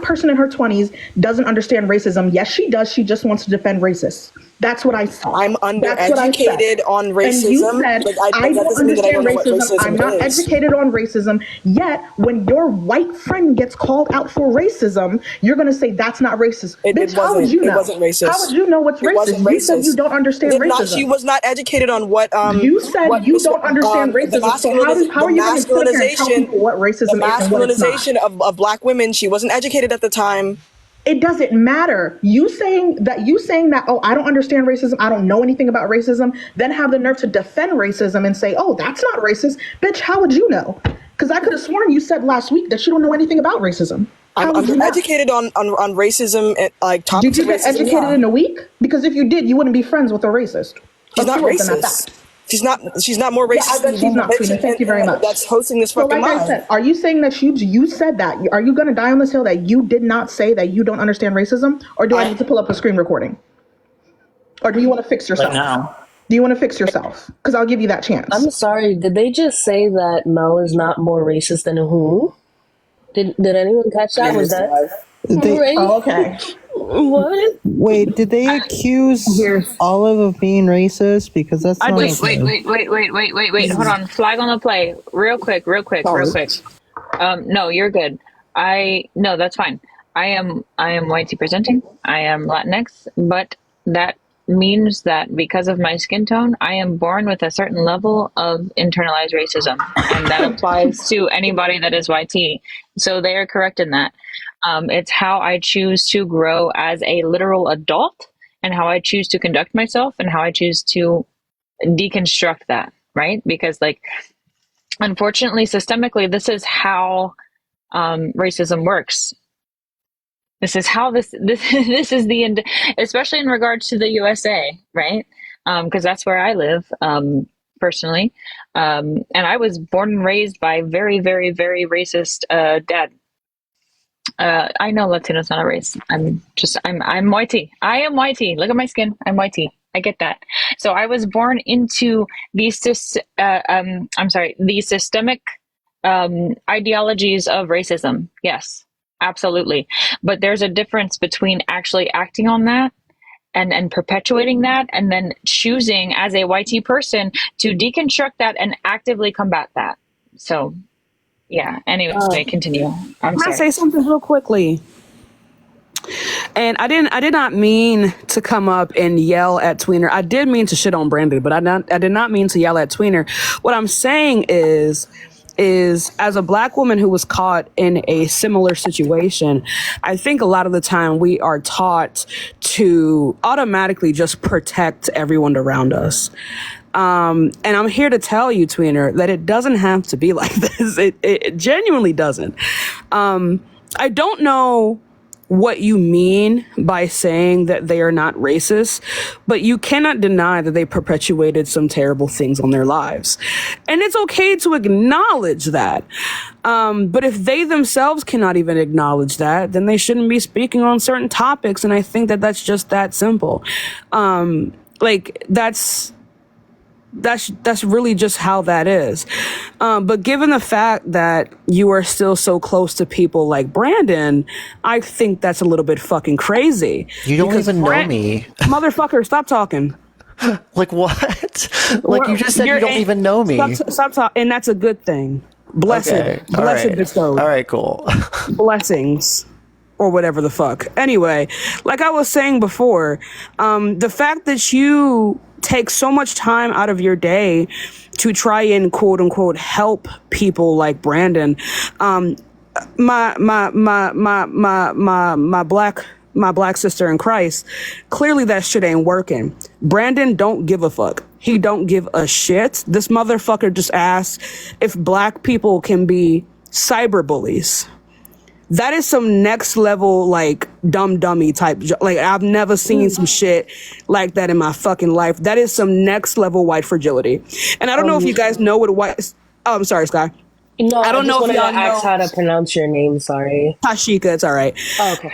person in her 20s doesn't understand racism. Yes, she does. She just wants to defend racists. That's what I said. I'm undereducated on racism. And you said, I don't understand racism. I'm not educated on racism. Yet, when your white friend gets called out for racism, you're going to say that's not racist. Bitch, how would you know? It wasn't racist. How would you know what's racist? You said you don't understand racism. She was not educated on what. You said you don't understand racism. So how are you going to sit there and tell people what racism is and what it's not? The masculinization of black women. She wasn't educated at the time. It doesn't matter. You saying that, oh, I don't understand racism, I don't know anything about racism, then have the nerve to defend racism and say, oh, that's not racist. Bitch, how would you know? Because I could have sworn you said last week that you don't know anything about racism. I'm educated on racism, like topics. Did you get educated in a week? Because if you did, you wouldn't be friends with a racist. She's not racist. She's not more racist. Yeah, I bet she's not. Thank you very much. That's hosting this fucking like live. I said, are you saying that you said that? Are you going to die on this hill that you did not say that you don't understand racism? Or do I need to pull up a screen recording? Or do you want to fix yourself? Right now. Do you want to fix yourself? Because I'll give you that chance. I'm sorry. Did they just say that Mel is not more racist than who? Did anyone catch that? Was that? Oh, okay. What? Wait, did they accuse Olive of being racist? Because that's not Wait. Hold on. Flag on the play. Real quick. No, you're good. No, that's fine. I am white presenting. I am Latinx, but that means that because of my skin tone, I am born with a certain level of internalized racism, and that applies to anybody that is YT. So they are correct in that. It's how I choose to grow as a literal adult, and how I choose to conduct myself, and how I choose to deconstruct that, right? Because, like, unfortunately, systemically, this is how racism works. This is how this is the end, especially in regards to the USA, right? Because that's where I live personally, and I was born and raised by very, very, very racist dad. I know Latino's not a race. I'm whitey. I am whitey. Look at my skin. I'm whitey. I get that. So I was born into the systemic ideologies of racism. Yes, absolutely. But there's a difference between actually acting on that and perpetuating that, and then choosing as a YT person to deconstruct that and actively combat that. So yeah, anyway, continue. I'm sorry. Can I say something real quickly? And I did not mean to come up and yell at Tweener. I did mean to shit on Brandon, but I did not mean to yell at Tweener. What I'm saying is as a black woman who was caught in a similar situation, I think a lot of the time we are taught to automatically just protect everyone around us. And I'm here to tell you, Tweener, that it doesn't have to be like this. It genuinely doesn't. I don't know what you mean by saying that they are not racist, but you cannot deny that they perpetuated some terrible things on their lives. And it's okay to acknowledge that. But if they themselves cannot even acknowledge that, then they shouldn't be speaking on certain topics. And I think that that's just that simple. That's really just how that is. But given the fact that you are still so close to people like Brandon, I think that's a little bit fucking crazy. You don't even know me. Motherfucker, stop talking. Like what? Like you just said you don't even know me. Stop talking. And that's a good thing. Blessed bestowed. All right, cool. Blessings. Or whatever the fuck. Anyway, like I was saying before, the fact that you take so much time out of your day to try and quote unquote help people like Brandon, my black sister in Christ, clearly that shit ain't working. Brandon don't give a fuck. He don't give a shit. This motherfucker just asked if black people can be cyber bullies. that is some next level, like, dummy type. Like, I've never seen some shit like that in my fucking life. That is some next level white fragility. And I don't know if you guys know what white... Oh, I'm sorry, Sky. No, I don't know if y'all ask know how to pronounce your name. Sorry, Tashika. It's all right. Oh, okay.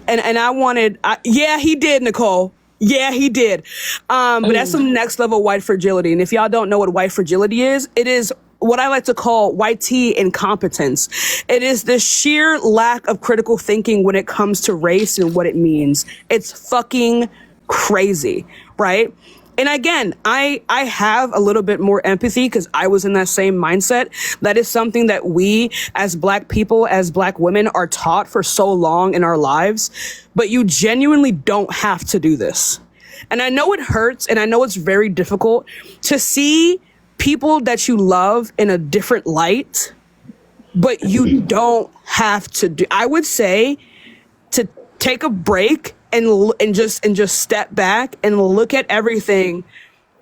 And I wanted, yeah, he did, Nicole. Yeah, he did. But that's some next level white fragility. And if y'all don't know what white fragility is, it is what I like to call white tea incompetence. It is the sheer lack of critical thinking when it comes to race and what it means. It's fucking crazy, right? And again, I have a little bit more empathy because I was in that same mindset. That is something that we as Black people, as Black women, are taught for so long in our lives. But you genuinely don't have to do this. And I know it hurts, and I know it's very difficult to see people that you love in a different light, but you don't have to do. I would say to take a break and just step back and look at everything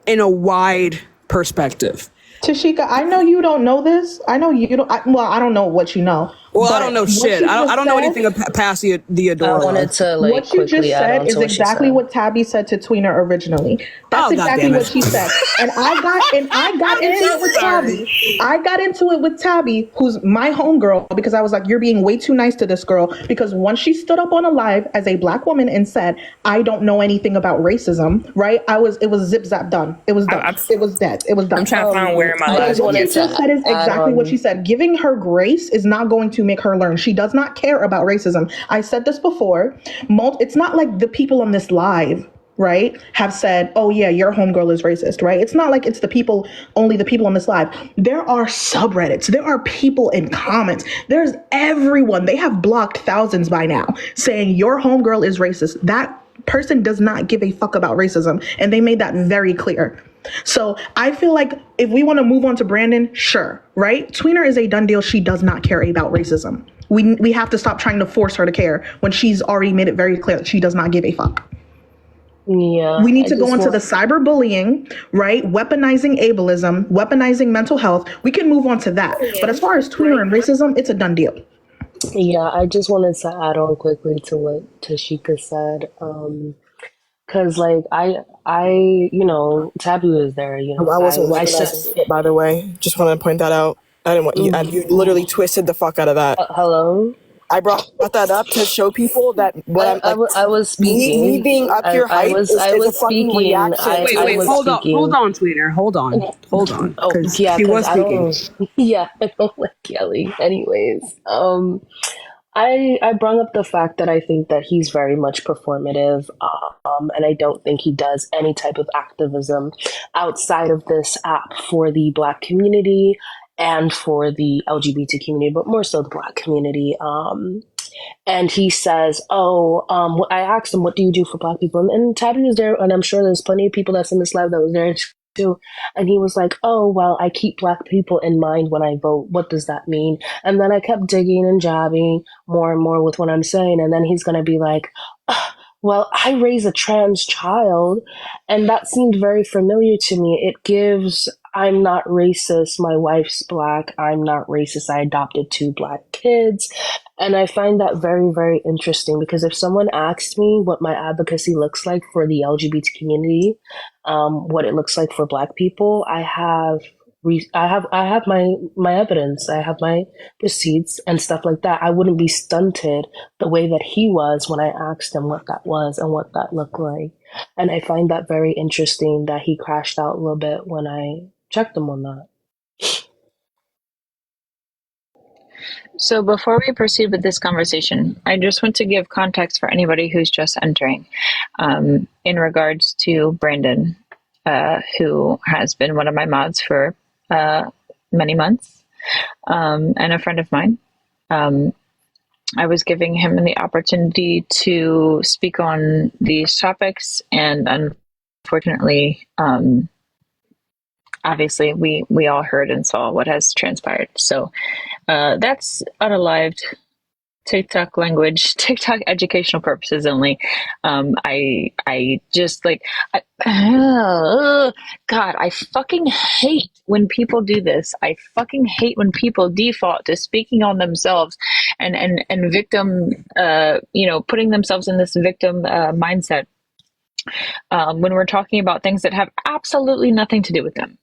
in a wide perspective. Tashika, I know you don't know this. I know you don't. I don't know what you know. Well, I don't know shit. I don't know anything past the Adora. I wanted to like what you just said is exactly what Tabby said to Tweener originally. That's exactly what she said. And I got into it with Tabby. I got into it with Tabby, who's my homegirl, because I was like, you're being way too nice to this girl. Because once she stood up on a live as a Black woman and said, I don't know anything about racism, right? It was zip zap done. It was done. It was dead. It was done. I'm trying to find where my what you just said is exactly what she said. Giving her grace is not going to make her learn. She does not care about racism. I said this before. It's not like the people on this live, right, have said, oh yeah, your homegirl is racist, right? It's not like it's only the people on this live. There are subreddits. There are people in comments. There's everyone. They have blocked thousands by now saying your homegirl is racist. That person does not give a fuck about racism. And they made that very clear. So I feel like if we want to move on to Brandon, sure, right? Tweener is a done deal. She does not care about racism. We have to stop trying to force her to care when she's already made it very clear that she does not give a fuck. Yeah. We need to go into the cyberbullying, right? Weaponizing ableism, weaponizing mental health. We can move on to that. But as far as Tweener and racism, it's a done deal. Yeah, I just wanted to add on quickly to what Tashika said. Cause like I Tabby was there, I wasn't weaponizing it, by the way. Just want to point that out. I didn't want you literally twisted the fuck out of that. Hello? I brought that up to show people that I was speaking. Me being up your height is a fucking reaction. Wait, hold on, Tweener. Hold on. Oh, yeah, she was speaking. I don't like Kelly. Anyways, I brought up the fact that I think that he's very much performative, and I don't think he does any type of activism outside of this app for the Black community and for the LGBT community, but more so the Black community. And he says, I asked him, what do you do for Black people? And Tabby was there, and I'm sure there's plenty of people that's in this live that was there too. And he was like, oh, well, I keep Black people in mind when I vote. What does that mean? And then I kept digging and jabbing more and more with what I'm saying. And then he's going to be like, well, I raise a trans child, and that seemed very familiar to me. It gives, I'm not racist, my wife's Black, I'm not racist, I adopted 2 Black kids. And I find that very, very interesting, because if someone asked me what my advocacy looks like for the LGBT community, what it looks like for Black people, I have my evidence, I have my receipts and stuff like that. I wouldn't be stunted the way that he was when I asked him what that was and what that looked like. And I find that very interesting that he crashed out a little bit when I checked him on that. So before we proceed with this conversation, I just want to give context for anybody who's just entering in regards to Brandon, who has been one of my mods for many months, and a friend of mine. I was giving him the opportunity to speak on these topics, and unfortunately, obviously, we all heard and saw what has transpired. So that's unalived TikTok language, TikTok educational purposes only. I just like, God, I fucking hate when people do this. I fucking hate when people default to speaking on themselves and victim, putting themselves in this victim mindset when we're talking about things that have absolutely nothing to do with them.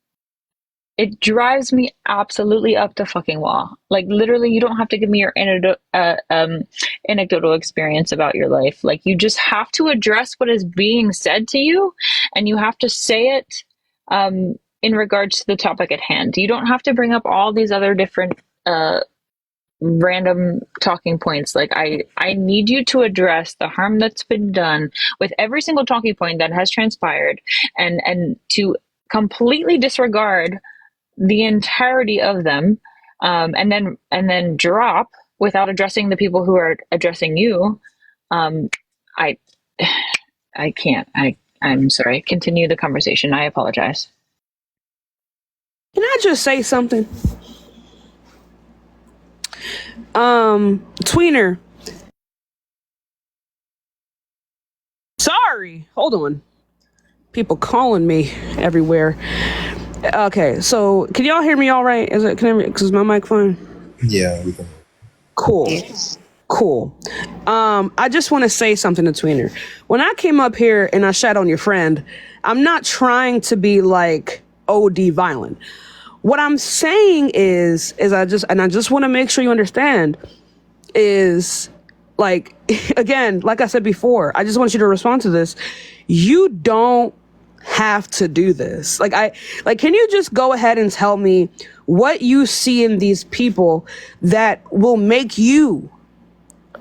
It drives me absolutely up the fucking wall. Like, literally, you don't have to give me your anecdotal experience about your life. Like, you just have to address what is being said to you, and you have to say it in regards to the topic at hand. You don't have to bring up all these other different random talking points. Like, I need you to address the harm that's been done with every single talking point that has transpired, and to completely disregard the entirety of them, and then drop without addressing the people who are addressing you. I can't. I'm sorry. Continue the conversation. I apologize. Can I just say something? Tweener. Sorry. Hold on. People calling me everywhere. Okay, so can y'all hear me all right? Is my mic fine? Yeah, we can. Cool. I just want to say something to Tweener. When I came up here and I shat on your friend, I'm not trying to be like OD violent. What I'm saying is I just want to make sure you understand is, like, again, like I said before, I just want you to respond to this. You don't have to do this. Can you just go ahead and tell me what you see in these people that will make you,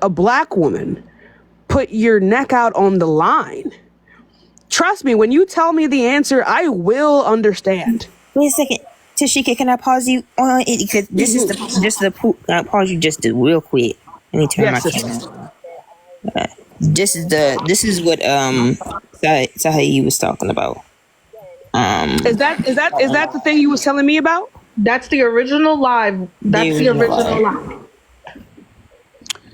a black woman, put your neck out on the line? Trust me, when you tell me the answer, I will understand. Wait a second. Tashika, can I pause you on it? Because this is pause you just real quick. I need to turn my camera. This is what Sahi was talking about. Is that the thing you was telling me about? That's the original live. That's the original live.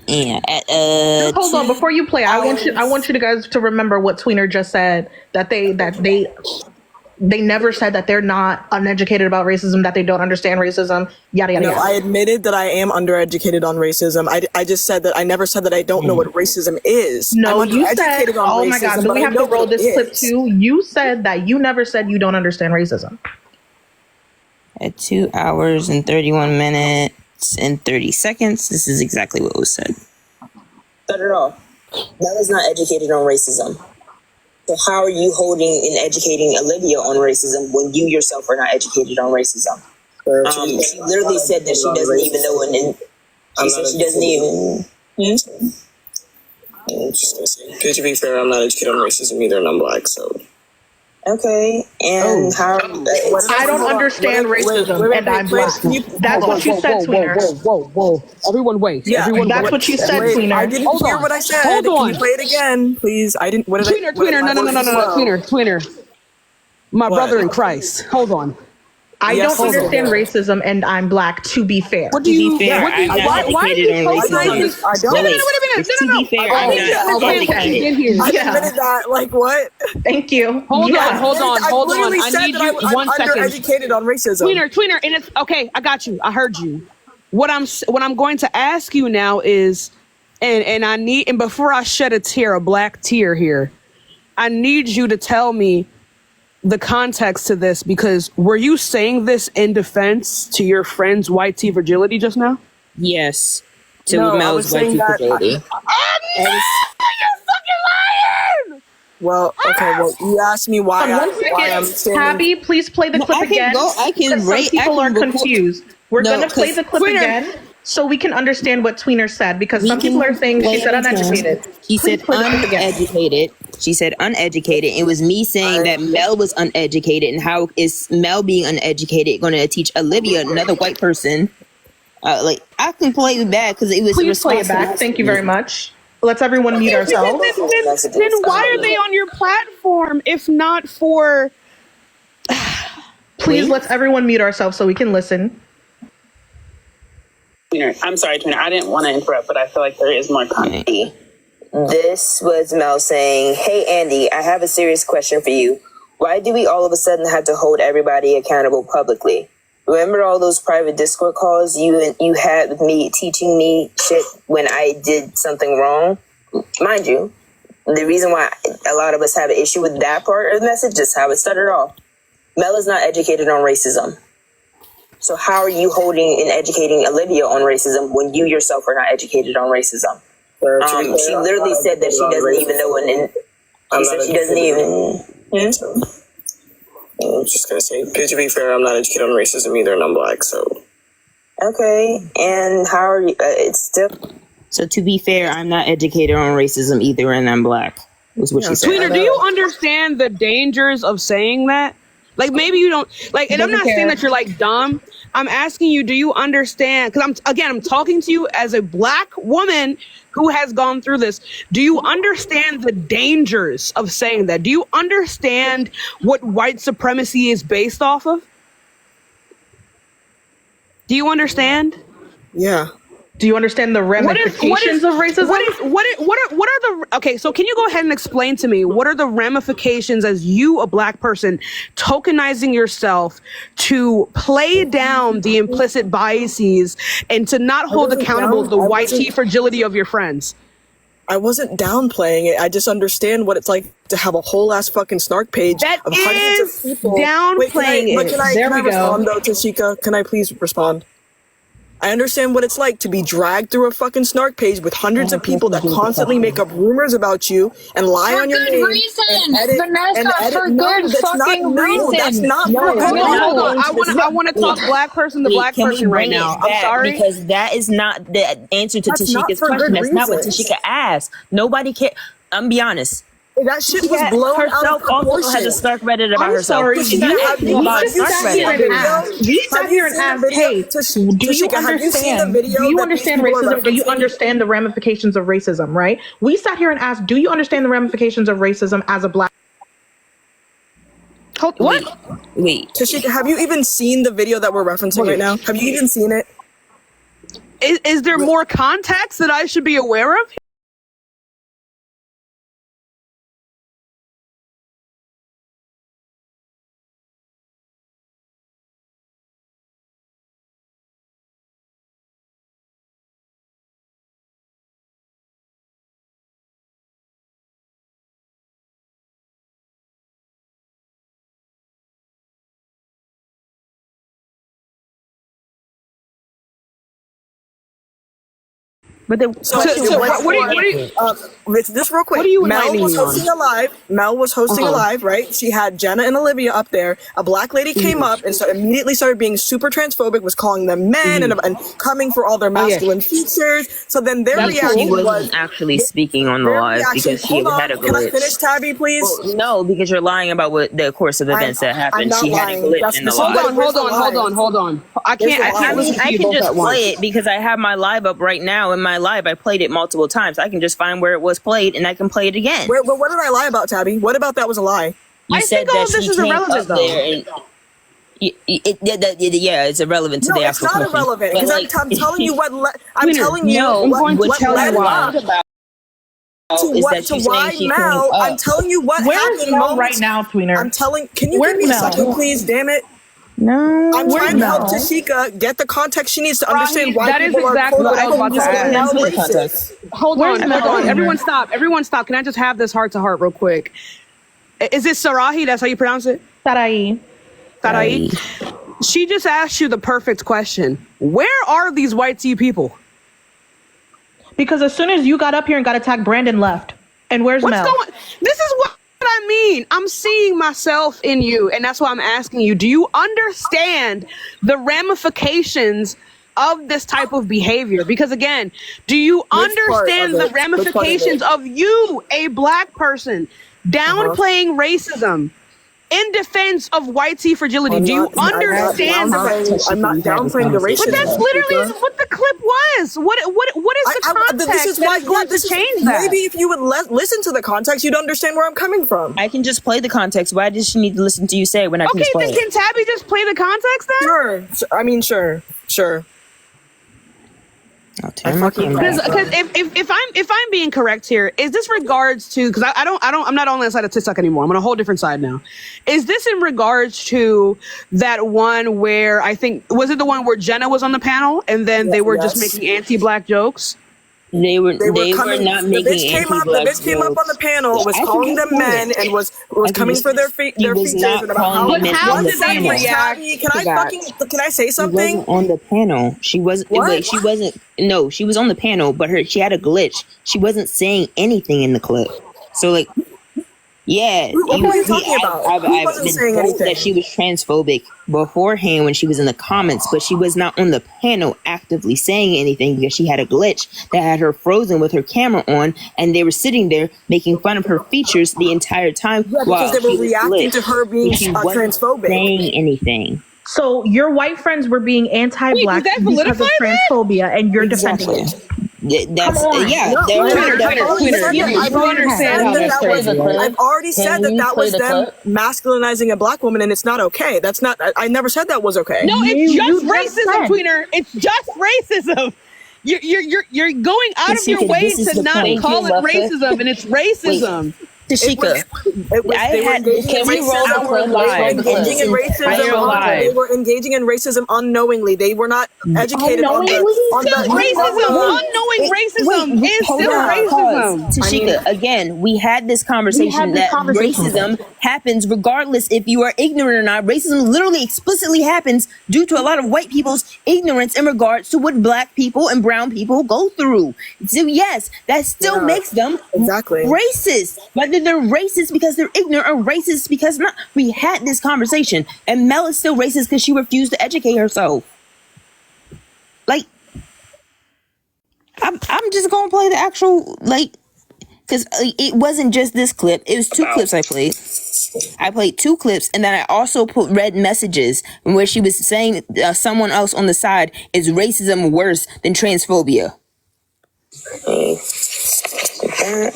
Yeah. Just hold on before you play. I want you guys to remember what Tweener just said. That they never said that they're not uneducated about racism, that they don't understand racism, yada, yada, No, yada. I admitted that I am undereducated on racism. I just said that I never said that I don't know what racism is. No, I'm you said, undereducated on oh racism, my God, do but we I have know to roll what it this clip is. too? You said that you never said you don't understand racism. At 2 hours and 31 minutes and 30 seconds, this is exactly what was said. Not at all. Mel is not educated on racism. So how are you holding and educating Olivia on racism when you yourself are not educated on racism? She literally said that she doesn't even know, and she said she doesn't even. To be fair, I'm not educated on racism either, and I'm black, so. Okay, and how? I don't understand racism, and I'm black. That's what you said, Tweener. Whoa. Everyone wait. Yeah, that's what you said, Tweener. I didn't hear what I said. Hold on. Can you play it again, please? I didn't. What did Tweener, no. Tweener. My brother in Christ. Hold on. I don't understand racism, and I'm black, to be fair. What do you fair? I'm not educated on racism. I don't. Wait, to be fair, I'm not educated. I admitted that. Like, what? Thank you. Hold on. I I need you I'm 1 second. undereducated on racism. Tweener, and it's okay. I got you. I heard you. What I'm going to ask you now is, and before I shed a black tear here, I need you to tell me the context to this, because were you saying this in defense to your friend's white tea fragility just now? Yes. To Mel's white tea fragility. You're fucking lying! Well, okay. Well, you asked me why I'm standing. Tabby, please play the clip again. Some people are confused. We're gonna play the clip again so we can understand what Tweener said, because some people are saying she said uneducated. She said uneducated. She said uneducated. It was me saying that Mel was uneducated, and how is Mel being uneducated going to teach Olivia, another white person? I can play it back because it was. Please play it back. Thank you very much. Let's everyone mute ourselves. Then why are they on your platform if not for? Please, let's everyone mute ourselves so we can listen. I'm sorry, Tweener. I didn't want to interrupt, but I feel like there is more content. This was Mel saying, "Hey, Andy, I have a serious question for you. Why do we all of a sudden have to hold everybody accountable publicly? Remember all those private Discord calls you had with me teaching me shit when I did something wrong? Mind you, the reason why a lot of us have an issue with that part of the message is how it started off. Mel is not educated on racism. So how are you holding and educating Olivia on racism when you yourself are not educated on racism? She literally said that she doesn't even know she said she doesn't even... I'm just gonna say, to be fair, I'm not educated on racism either, and I'm black, so. Okay, and how are you? It's still. So to be fair, I'm not educated on racism either, and I'm black. Was what she said. Tweener, do you understand the dangers of saying that? Like, maybe you don't like, and I'm not saying that you're like dumb. I'm asking you, do you understand? Because I'm talking to you as a black woman who has gone through this. Do you understand the dangers of saying that? Do you understand what white supremacy is based off of? Do you understand? Yeah. Do you understand the ramifications of racism? What are the okay? So can you go ahead and explain to me what are the ramifications as you, a black person, tokenizing yourself to play down the implicit biases and to not hold accountable the white fragility of your friends? I wasn't downplaying it. I just understand what it's like to have a whole ass fucking snark page that of hundreds of people. Downplaying it. Can I respond though, Tashika? Can I please respond? I understand what it's like to be dragged through a fucking snark page with hundreds of people that constantly make up rumors about you and lie on your name. Vanessa, for good fucking reason. That's not for good. Hold on. I want to talk black person to black person right now. I'm sorry. Because that is not the answer to Tashika's question. That's not what Tashika asked. Nobody cares. I'm be honest. That shit was blown out of proportion. Also has a Stark Reddit about herself. Sorry, we sat here and asked, hey, do you understand? Do you understand racism? Do you understand the ramifications of racism? Right? We sat here and asked, do you understand the ramifications of racism as a black? What? Wait, Tashika, have you even seen the video that we're referencing right now? Have you even seen it? Is there more context that I should be aware of? But then, just real quick. What do you Mel was hosting a live. Mel was hosting a live, right? She had Jenna and Olivia up there. A black lady came up and immediately started being super transphobic, was calling them men and coming for all their masculine features. So then their reaction was actually speaking on the live because she had a glitch. Can I finish, Tabby, please? Well, no, because you're lying about what the course of events that happened. She had a glitch in the live. Hold on. I can't listen to you both just at once. play it because I have my live up right now. In my live, I played it multiple times. I can just find where it was played and I can play it again. Wait, what did I lie about, Tabby? What about that was a lie? You said that this is irrelevant, though. It's irrelevant to the actual question. No, it's not irrelevant because I'm telling you what. I'm telling you what led up to why Mel. I'm telling you what happened. Mel right now, Tweener? I'm telling. Can you give me a second, please? Damn it. No, I'm trying to help Tashika get the context she needs to understand why that is people exactly what I was about to ask. Hold on. Everyone stop. Can I just have this heart to heart real quick? Is it Sarahi? That's how you pronounce it? Sarai. She just asked you the perfect question. Where are these white tea people? Because as soon as you got up here and got attacked, Brandon left. And where's Mel? This is what I mean. I'm seeing myself in you, and that's why I'm asking you, do you understand the ramifications of this type of behavior? Because again, do you understand the ramifications of you, a black person, downplaying racism in defense of white tea fragility? Do you understand? I'm not downplaying the racism. But that's literally what the clip was. What is the context? This is why to change that. Maybe if you would listen to the context, you'd understand where I'm coming from. I can just play the context. Why does she need to listen to you say it when I can just play then can Tabby just play the context then? Sure. I mean, sure. Because if I'm being correct here, is this regards to, because I'm not on that side of TikTok anymore. I'm on a whole different side now. Is this in regards to that one where I think, was it the one where Jenna was on the panel and then they were just making anti-black jokes? They were coming, not the making bitch came up. anti-black The bitch came up on the panel, jokes. was Yeah, I calling can them men, get and was coming for their features. not And about calling them how on did the they panel. react? Can I say She something? wasn't on the panel. She wasn't. What? Wait, she wasn't. No, she was on the panel, but she had a glitch. She wasn't saying anything in the clip. So like, yeah, What are you talking about? Who wasn't been saying told anything? that she was transphobic beforehand when she was in the comments, but she was not on the panel actively saying anything because she had a glitch that had her frozen with her camera on, and they were sitting there making fun of her features the entire time because they were reacting to her being transphobic. Saying anything. So your white friends were being anti-black because of transphobia, and you're defending it. That's Come on. yeah. No, I've already said that was them masculinizing a black woman, and it's not okay. That's not. I never said that was okay. No, it's just racism, Tweener. It's just racism. You're going out of your way to not call it racism, and it's racism. Tashika, can we roll the clip live? Engaging in racism. They were engaging in racism unknowingly. They were not educated on the unknowing racism is still racism. Tashika, again, we had this conversation that racism happens regardless if you are ignorant or not. Racism literally explicitly happens due to a lot of white people's ignorance in regards to what black people and brown people go through. So yes, that still makes them racist. Whether they're racist because they're ignorant or racist because not. We had this conversation, and Mel is still racist because she refused to educate herself. Like, I'm just gonna play the actual, like, because it wasn't just this clip. It was two clips I played. I played two clips, and then I also read messages where she was saying someone else on the side is racism worse than transphobia.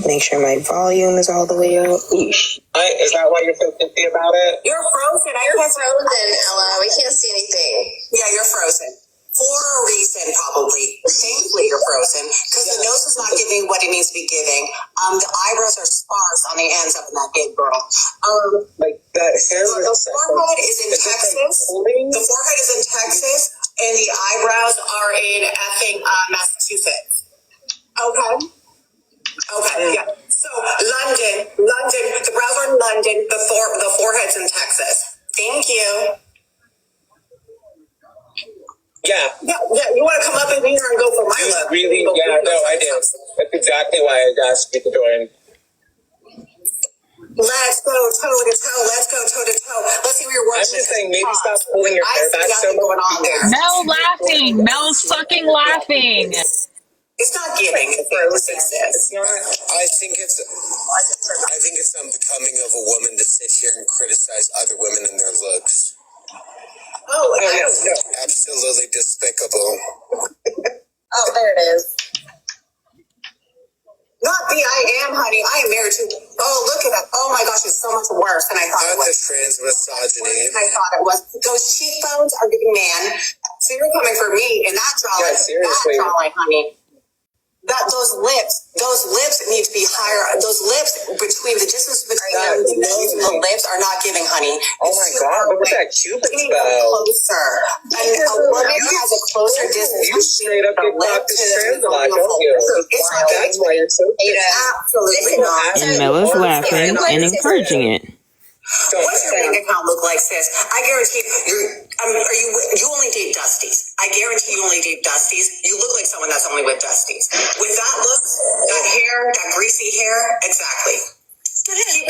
Make sure my volume is all the way up. Is that why you're so pissy about it? You're frozen. You're frozen, Ella. We can't see anything. Yeah, you're frozen. For a reason, probably. Thankfully, you're frozen because the nose is not giving what it needs to be giving. The eyebrows are sparse on the ends of that big girl. Like that hair. The forehead is in Texas. The forehead is in Texas, and the eyebrows are in effing Massachusetts. Okay. Yeah. So London. The brows are in London. The forehead's in Texas. Thank you. Yeah. You want to come up in here and go for my look? Really? Yeah. No, I did. That's exactly why I asked you to join. Let's go toe to toe. Let's go toe to toe. Let's see where you're working. I'm just saying, maybe stop pulling your hair back so much. Going on there. Mel laughing. Mel's fucking laughing. It's not giving. It's not. I think it's unbecoming of a woman to sit here and criticize other women and their looks. Oh, Absolutely despicable. Oh, there it is. Not the I am, honey. I am married to. Oh, look at that. Oh my gosh, it's so much worse than I thought it was. Not the trans misogyny. I thought it was. Those cheekbones are giving man. So you're coming for me in that jawline. Yeah, seriously. That jawline, honey. Those lips need to be higher. Those lips between the distance between the nose and the lips are not giving, honey. Oh my God, what was that Cupid spell? Closer. And a woman has a closer distance. You straight up get caught this trans a lot, don't you? That's why you're so pissed. Absolutely not. And Mel is laughing and encouraging it. What's your bank account look like, sis? I guarantee you only date Dusties. I guarantee you only date Dusties. You look like someone that's only with Dusties. With that look, that hair, that greasy hair, exactly.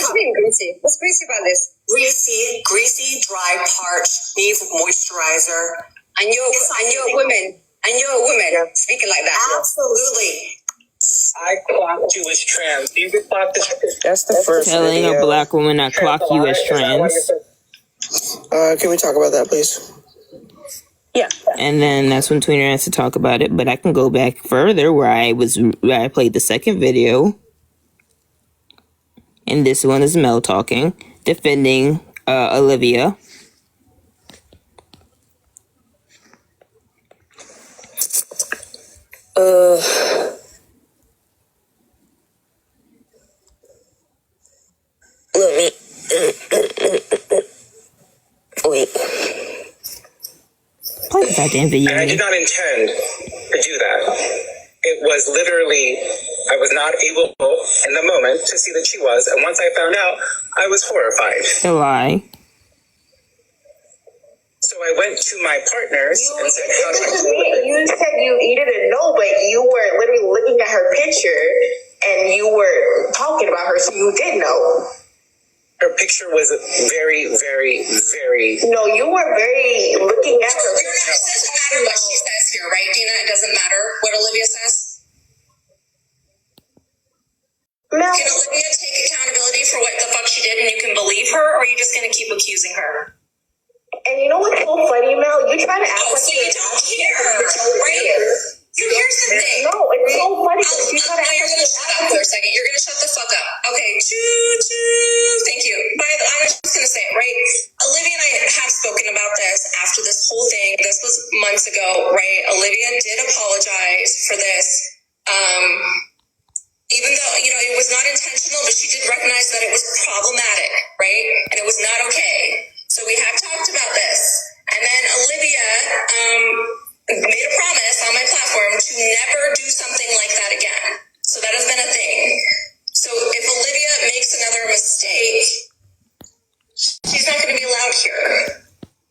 What's being greasy? What's greasy about this? Greasy, dry, parched, needs moisturizer. And you're a woman. Speaking like that. Absolutely. I clocked you as trans. You get clocked as trans. That's the first Telling a black woman I clock you as trans. Can we talk about that, please? Yeah. And then that's when Tweener has to talk about it. But I can go back further where I played the second video. And this one is Mel talking, defending Olivia. Let me. Wait. Play the goddamn video. And I did not intend to do that. It was literally, I was not able in the moment to see that she was. And once I found out, I was horrified. A lie. So I went to my partners and said, how do I do it? You said you didn't know, but you were literally looking at her picture and you were talking about her, so you did know. Her picture was very, very, very... No, you were very looking at her. It doesn't matter what she says here, right, Dina? It doesn't matter what Olivia says? No. Can Olivia take accountability for what the fuck she did and you can believe her, or are you just going to keep accusing her? And you know what's so funny, Mel? You try to act like so you don't care, right? Here's the thing. No, it's so funny. You're going to shut up for a second. You're going to shut the fuck up. Okay, thank you. But I'm just going to say it, right? Olivia and I have spoken about this after this whole thing. This was months ago, right? Olivia did apologize for this. Even though, it was not intentional, but she did recognize that it was problematic, right? And it was not okay. So we have talked about this. And then Olivia made a promise on my platform to never do something like that again. So that has been a thing. So if Olivia makes another mistake, she's not going to be allowed here.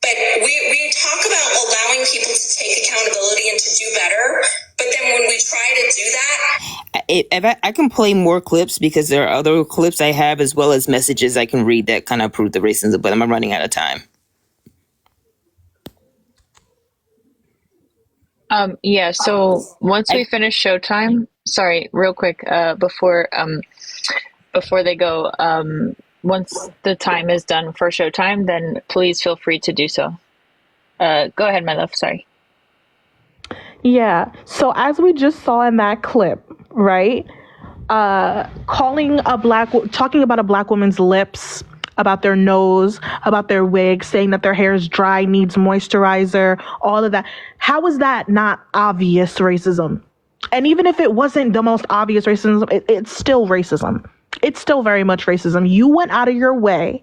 But we talk about allowing people to take accountability and to do better. But then when we try to do that... I can play more clips because there are other clips I have as well as messages I can read that kind of prove the racism, but I'm running out of time. Yeah, so once we finish Showtime, sorry, real quick, before they go, once the time is done for Showtime, then please feel free to do so. Go ahead, my love, sorry. Yeah, so as we just saw in that clip, right, talking about a black woman's lips, about their nose, about their wig, saying that their hair is dry, needs moisturizer, all of that. How is that not obvious racism? And even if it wasn't the most obvious racism, it's still racism. It's still very much racism. You went out of your way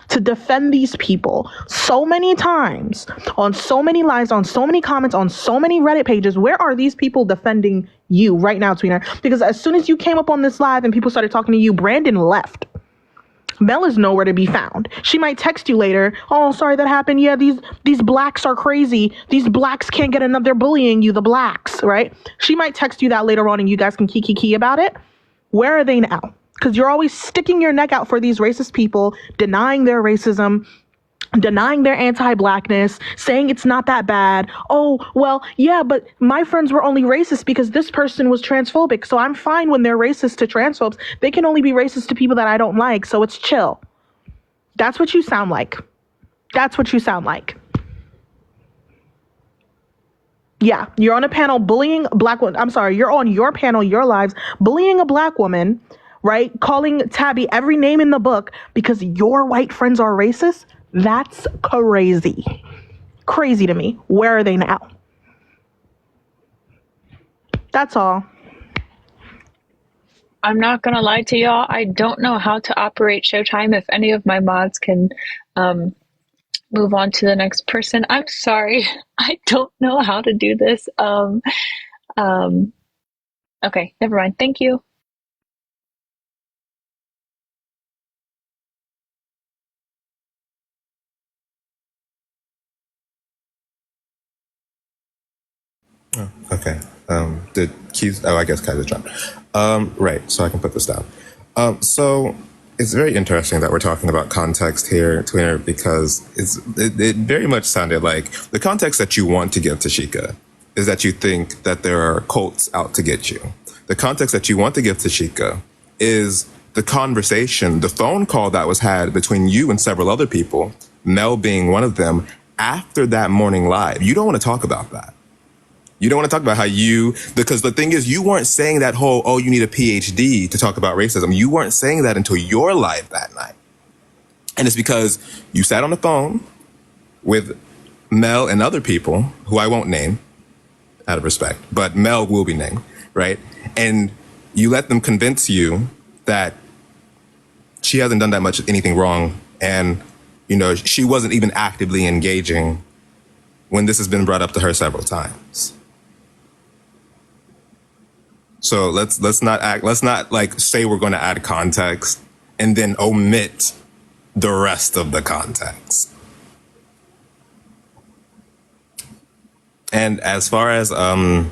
to defend these people so many times, on so many lives, on so many comments, on so many Reddit pages. Where are these people defending you right now, Tweener? Because as soon as you came up on this live and people started talking to you, Brandon left. Mel is nowhere to be found. She might text you later. Oh, sorry that happened. Yeah, these blacks are crazy. These blacks can't get enough. They're bullying you, the blacks, right? She might text you that later on and you guys can kiki about it. Where are they now? Because you're always sticking your neck out for these racist people, denying their racism, denying their anti-blackness, saying it's not that bad. Oh, well, yeah, but my friends were only racist because this person was transphobic. So I'm fine when they're racist to transphobes. They can only be racist to people that I don't like. So it's chill. That's what you sound like. That's what you sound like. Yeah, you're on a panel bullying black women. I'm sorry, you're on your panel, your lives, bullying a black woman, right? Calling Tabby every name in the book because your white friends are racist. That's crazy. Crazy to me. Where are they now? That's all. I'm not going to lie to y'all. I don't know how to operate Showtime. If any of my mods can move on to the next person. I'm sorry. I don't know how to do this. Okay, never mind. Thank you. Oh, okay. Did Keith? Oh, I guess Kaiser dropped. Right. So I can put this down. So it's very interesting that we're talking about context here, Tweener, because it very much sounded like the context that you want to give to Sheikah is that you think that there are cults out to get you. The context that you want to give to Sheikah is the conversation, the phone call that was had between you and several other people, Mel being one of them, after that morning live. You don't want to talk about that. You don't want to talk about how because the thing is, you weren't saying that whole, oh, you need a PhD to talk about racism. You weren't saying that until your live that night. And it's because you sat on the phone with Mel and other people, who I won't name, out of respect, but Mel will be named, right? And you let them convince you that she hasn't done that much anything wrong, and she wasn't even actively engaging when this has been brought up to her several times. So let's not like say we're going to add context and then omit the rest of the context. And as far as earlier,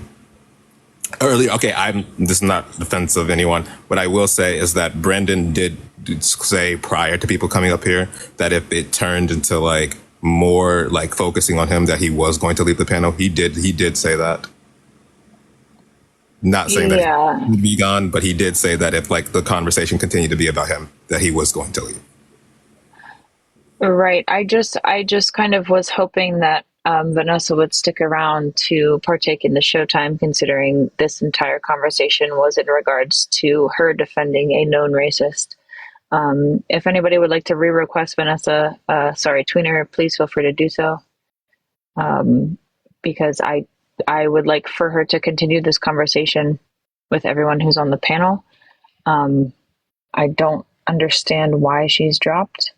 okay, this is not defense of anyone. What I will say is that Brendan did say prior to people coming up here that if it turned into like more like focusing on him, that he was going to leave the panel. He did say that. Not saying that he'd be gone, but he did say that if like the conversation continued to be about him, that he was going to leave. Right. I just kind of was hoping that Vanessa would stick around to partake in the showtime, considering this entire conversation was in regards to her defending a known racist. If anybody would like to re-request Vanessa, Tweener, please feel free to do so. Because I would like for her to continue this conversation with everyone who's on the panel. I don't understand why she's dropped.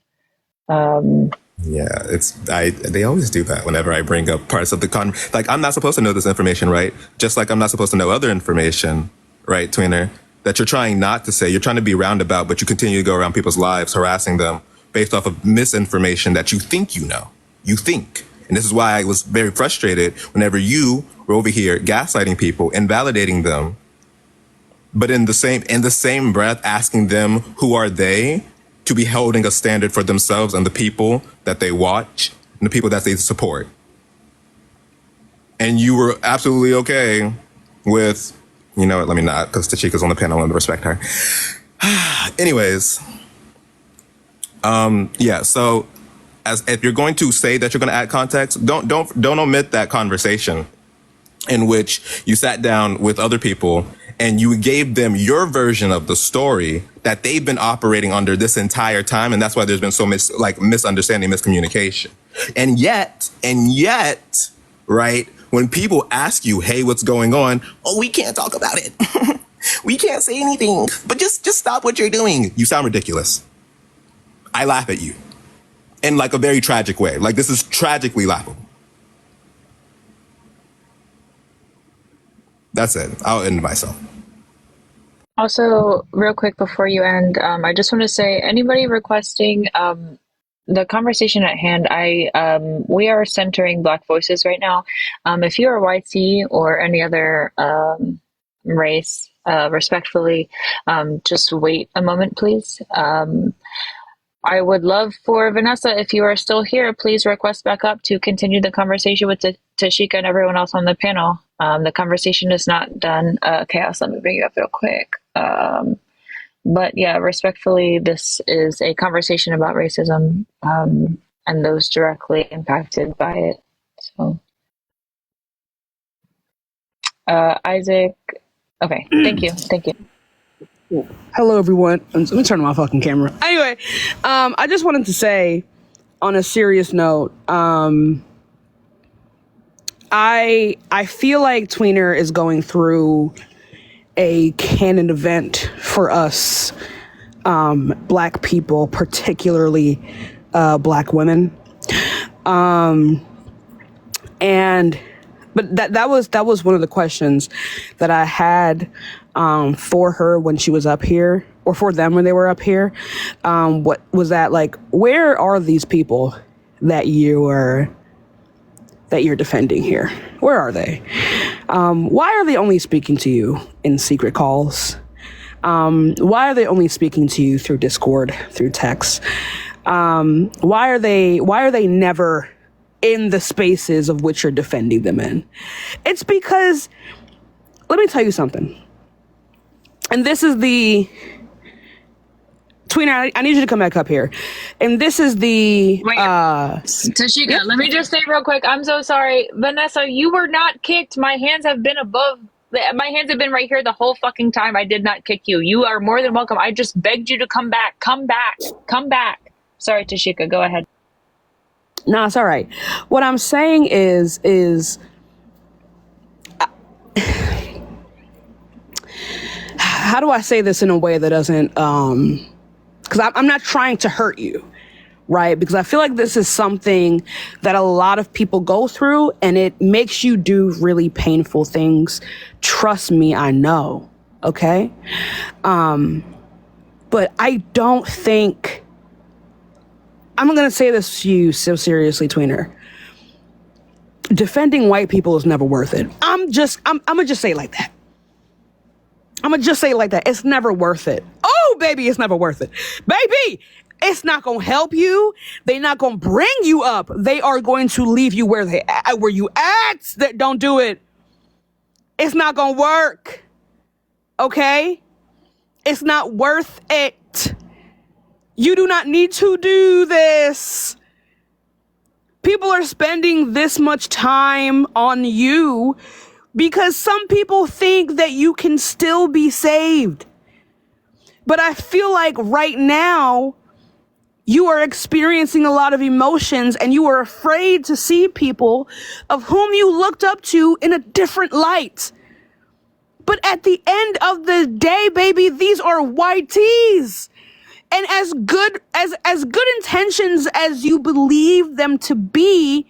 Yeah, they always do that whenever I bring up parts of the like I'm not supposed to know this information, right? Just like I'm not supposed to know other information, right, Tweener? That you're trying not to say. You're trying to be roundabout, but you continue to go around people's lives, harassing them based off of misinformation that you think you know. You think. And this is why I was very frustrated whenever you were over here gaslighting people, invalidating them, but in the same breath asking them who are they to be holding a standard for themselves and the people that they watch and the people that they support. And you were absolutely okay with, let me not, because Tashika's on the panel, I want to respect her. Anyways, so as if you're going to say that you're going to add context, don't omit that conversation in which you sat down with other people and you gave them your version of the story that they've been operating under this entire time. And that's why there's been so much misunderstanding, miscommunication. And yet, right, when people ask you, hey, what's going on? Oh, we can't talk about it. We can't say anything, but just stop what you're doing. You sound ridiculous. I laugh at you in like a very tragic way. Like this is tragically laughable. That's it. I'll end myself. Also, real quick before you end, I just want to say, anybody requesting the conversation at hand, we are centering Black voices right now. If you are YC or any other race, respectfully, just wait a moment, please. I would love for Vanessa, if you are still here, please request back up to continue the conversation with Tashika and everyone else on the panel. The conversation is not done. Chaos, let me bring you up real quick. But yeah, respectfully, this is a conversation about racism and those directly impacted by it. So, Isaac, okay, thank you. Hello, everyone. Let me turn on my fucking camera. Anyway, I just wanted to say, on a serious note, I feel like Tweener is going through a canon event for us, Black people, particularly Black women, but that was one of the questions that I had for her when she was up here, or for them when they were up here. What was that like? Where are these people that you're defending here? Where are they? Why are they only speaking to you in secret calls? Why are they only speaking to you through Discord, through text? Why are they never in the spaces of which you're defending them in? It's because, let me tell you something. And this is the... Tweener, I need you to come back up here. And this is the... Wait, Tashika, let me just say real quick, I'm so sorry. Vanessa, you were not kicked. My hands have been right here the whole fucking time. I did not kick you. You are more than welcome. I just begged you to come back. Come back. Sorry, Tashika, go ahead. No, it's all right. What I'm saying is how do I say this in a way that doesn't, because I'm not trying to hurt you, right? Because I feel like this is something that a lot of people go through, and it makes you do really painful things. Trust me, I know, okay? But I don't think, I'm going to say this to you so seriously, tweener. Defending white people is never worth it. I'm gonna just say it like that. I'm gonna just say it like that. It's never worth it. Oh, baby, it's never worth it. Baby, it's not gonna help you. They're not gonna bring you up. They are going to leave you where you at. Don't do it. It's not gonna work. Okay? It's not worth it. You do not need to do this. People are spending this much time on you because some people think that you can still be saved. But I feel like right now you are experiencing a lot of emotions and you are afraid to see people of whom you looked up to in a different light. But at the end of the day, baby, these are white tees. And as good intentions as you believe them to be,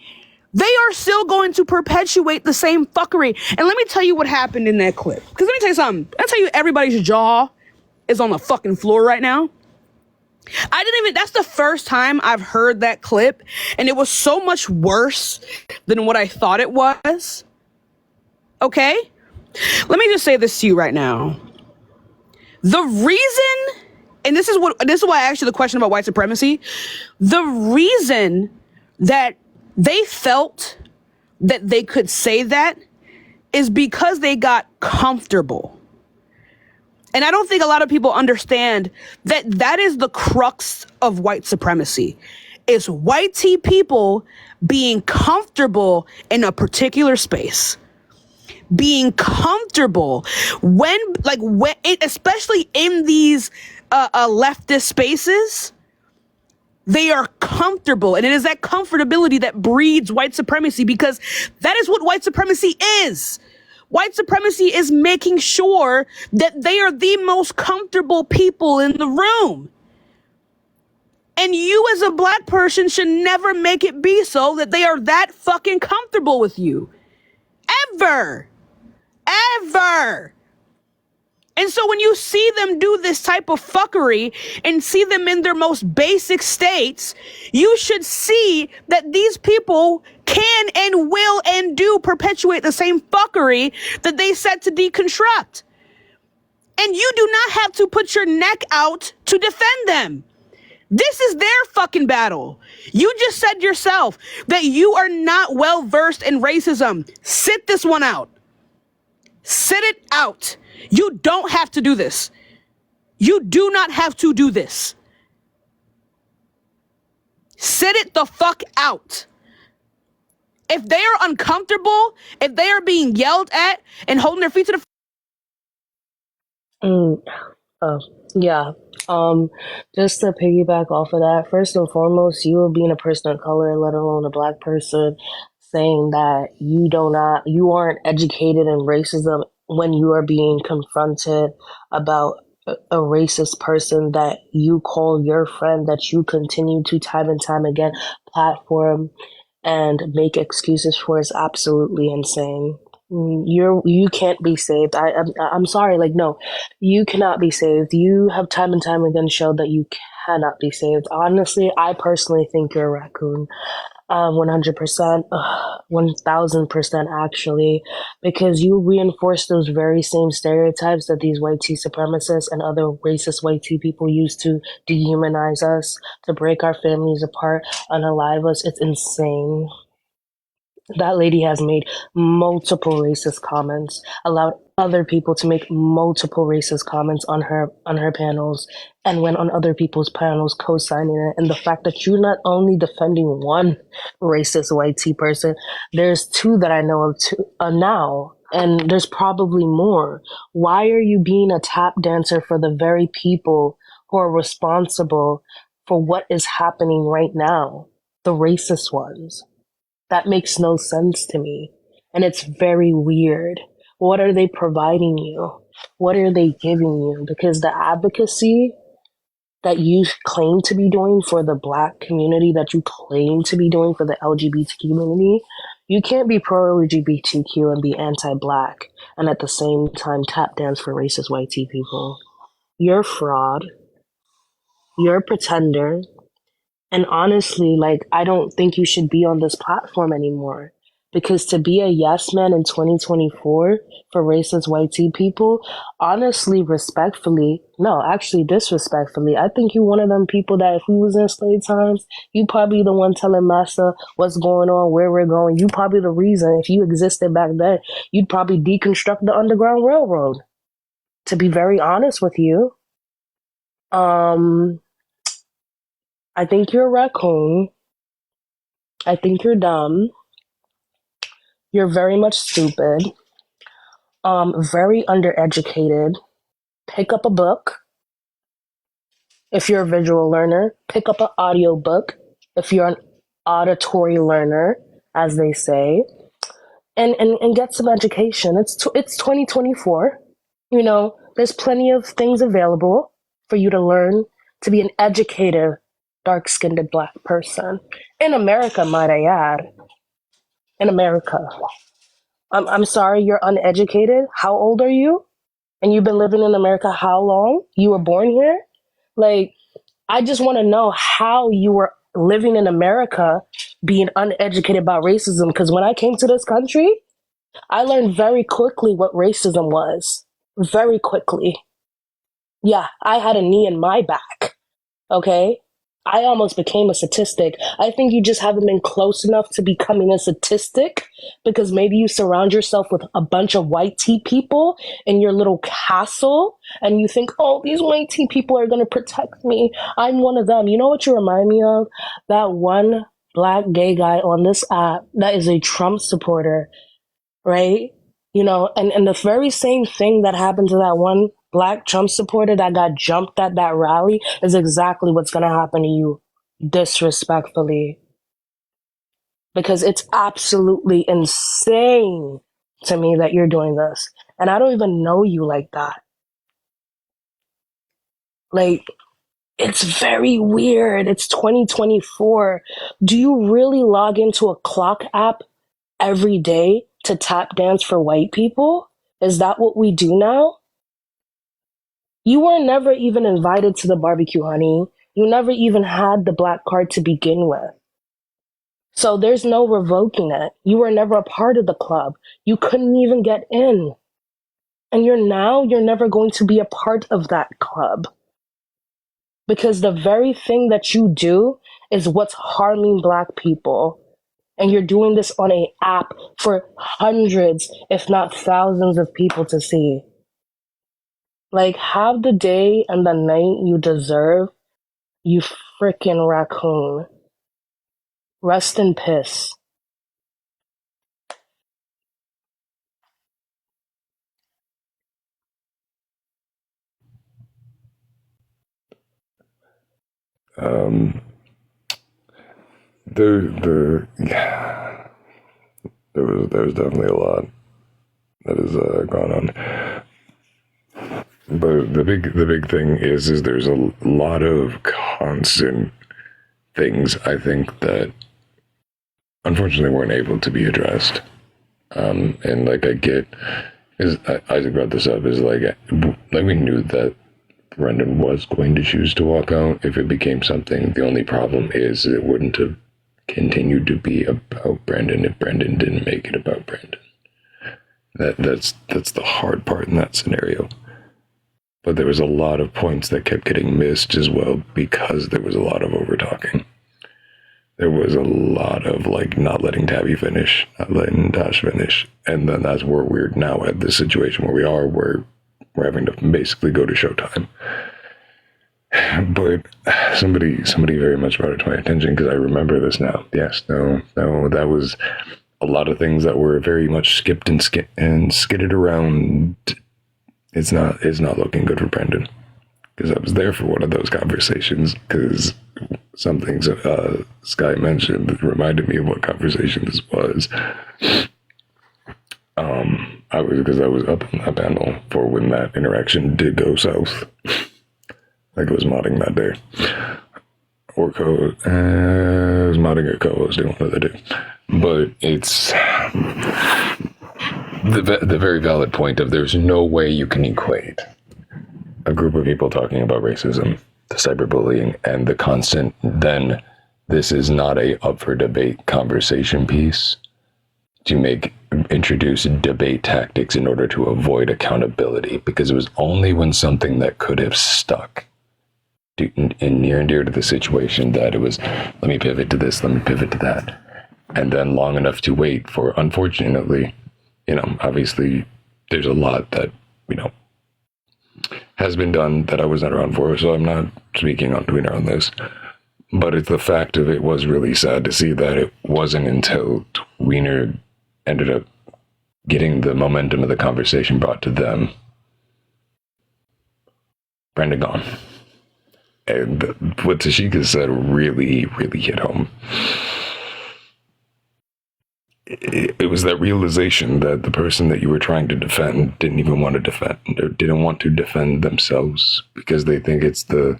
they are still going to perpetuate the same fuckery. And let me tell you what happened in that clip. Because let me tell you something. I'll tell you, everybody's jaw is on the fucking floor right now. That's the first time I've heard that clip. And it was so much worse than what I thought it was. Okay? Let me just say this to you right now. The reason... And this is why I asked you the question about white supremacy. The reason that they felt that they could say that is because they got comfortable. And I don't think a lot of people understand that that is the crux of white supremacy. It's white tea people being comfortable in a particular space. Being comfortable especially in these leftist spaces, they are comfortable. And it is that comfortability that breeds white supremacy, because that is what white supremacy is. White supremacy is making sure that they are the most comfortable people in the room. And you as a black person should never make it be so that they are that fucking comfortable with you. Ever. Ever. And so when you see them do this type of fuckery and see them in their most basic states, you should see that these people can and will and do perpetuate the same fuckery that they set to deconstruct. And you do not have to put your neck out to defend them. This is their fucking battle. You just said yourself that you are not well versed in racism. Sit this one out. Sit it out. You don't have to do this. You do not have to do this. Sit it the fuck out. If they are uncomfortable, if they are being yelled at and holding their feet to the Yeah. Just to piggyback off of that, first and foremost, you being a person of color, let alone a black person, saying that you aren't educated in racism when you are being confronted about a racist person that you call your friend, that you continue to time and time again platform and make excuses for, is absolutely insane. You can't be saved. I'm sorry. No, you cannot be saved. You have time and time again showed that you cannot be saved. Honestly, I personally think you're a raccoon. 100%, 1000% actually, because you reinforce those very same stereotypes that these white tea supremacists and other racist white tea people use to dehumanize us, to break our families apart, unalive us. It's insane. That lady has made multiple racist comments, allowed other people to make multiple racist comments on her panels, and went on other people's panels co-signing it. And the fact that you're not only defending one racist white tea person, there's two that I know of now, and there's probably more. Why are you being a tap dancer for the very people who are responsible for what is happening right now? The racist ones. That makes no sense to me. And it's very weird. What are they providing you? What are they giving you? Because the advocacy that you claim to be doing for the Black community, that you claim to be doing for the LGBT community, you can't be pro-LGBTQ and be anti-Black and at the same time tap dance for racist white tea people. You're a fraud. You're a pretender. And honestly, like, I don't think you should be on this platform anymore. Because to be a yes man in 2024 for racist white tea people, honestly, respectfully, no, actually disrespectfully, I think you're one of them people that if we was in slave times, you probably the one telling Massa what's going on, where we're going. You probably the reason, if you existed back then, you'd probably deconstruct the Underground Railroad. To be very honest with you. I think you're a raccoon. I think you're dumb. You're very much stupid. Very undereducated. Pick up a book. If you're a visual learner, pick up an audio book. If you're an auditory learner, as they say, and get some education. It's 2024. You know, there's plenty of things available for you to learn to be an educated, dark-skinned Black person. In America, might I add. In America. I'm sorry, you're uneducated. How old are you? And you've been living in America how long? You were born here? Like, I just want to know how you were living in America being uneducated about racism. Because when I came to this country, I learned very quickly what racism was. Very quickly. Yeah, I had a knee in my back. Okay? I almost became a statistic. I think you just haven't been close enough to becoming a statistic because maybe you surround yourself with a bunch of white tea people in your little castle and you think, oh, these white tea people are going to protect me. I'm one of them. You know what you remind me of? That one Black gay guy on this app that is a Trump supporter, right? You know, and the very same thing that happened to that one Black Trump supporter that got jumped at that rally is exactly what's going to happen to you, disrespectfully. Because it's absolutely insane to me that you're doing this. And I don't even know you like that. Like, it's very weird. It's 2024. Do you really log into a clock app every day to tap dance for white people? Is that what we do now? You were never even invited to the barbecue, honey. You never even had the Black card to begin with. So there's no revoking it. You were never a part of the club. You couldn't even get in. And you're never going to be a part of that club. Because the very thing that you do is what's harming Black people. And you're doing this on an app for hundreds, if not thousands of people to see. Like, have the day and the night you deserve, you freaking raccoon. Rest in piss. There's definitely a lot that has gone on. But the big thing is there's a lot of constant things I think that unfortunately weren't able to be addressed. And like I get, Isaac brought this up, is like we knew that Brendan was going to choose to walk out if it became something. The only problem is it wouldn't have continued to be about Brendan if Brendan didn't make it about Brendan. That's the hard part in that scenario. But there was a lot of points that kept getting missed as well because there was a lot of over-talking. There was a lot of, like, not letting Tabby finish, not letting Dash finish. And then that's where we're now at this situation where we are, where we're having to basically go to Showtime. But somebody very much brought it to my attention because I remember this now. Yes, no, that was a lot of things that were very much skipped and skidded around. It's not looking good for Brendan because I was there for one of those conversations because some things Sky mentioned reminded me of what conversation this was. Because I was up in that panel for when that interaction did go south. Like it was modding that day. Or co I was modding a co-host, one of the two. But it's the very valid point of there's no way you can equate a group of people talking about racism, the cyberbullying, and the constant, then this is not a up for debate conversation piece to introduce debate tactics in order to avoid accountability, because it was only when something that could have stuck and near and dear to the situation that it was, let me pivot to this, let me pivot to that. And then long enough to wait for, unfortunately, obviously there's a lot that, has been done that I was not around for, so I'm not speaking on Tweener on this. But it's the fact of it was really sad to see that it wasn't until Tweener ended up getting the momentum of the conversation brought to them. Brandon gone. And what Tashika said really, really hit home. It was that realization that the person that you were trying to defend didn't even want to defend, or didn't want to defend themselves because they think it's the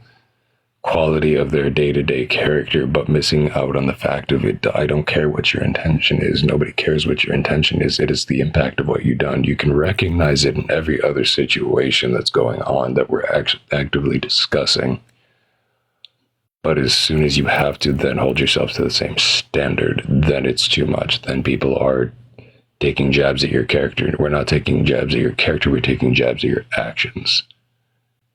quality of their day-to-day character, but missing out on the fact of it. I don't care what your intention is. Nobody cares what your intention is. It is the impact of what you've done. You can recognize it in every other situation that's going on that we're actively discussing. But as soon as you have to then hold yourself to the same standard, then it's too much. Then people are taking jabs at your character. We're not taking jabs at your character, we're taking jabs at your actions.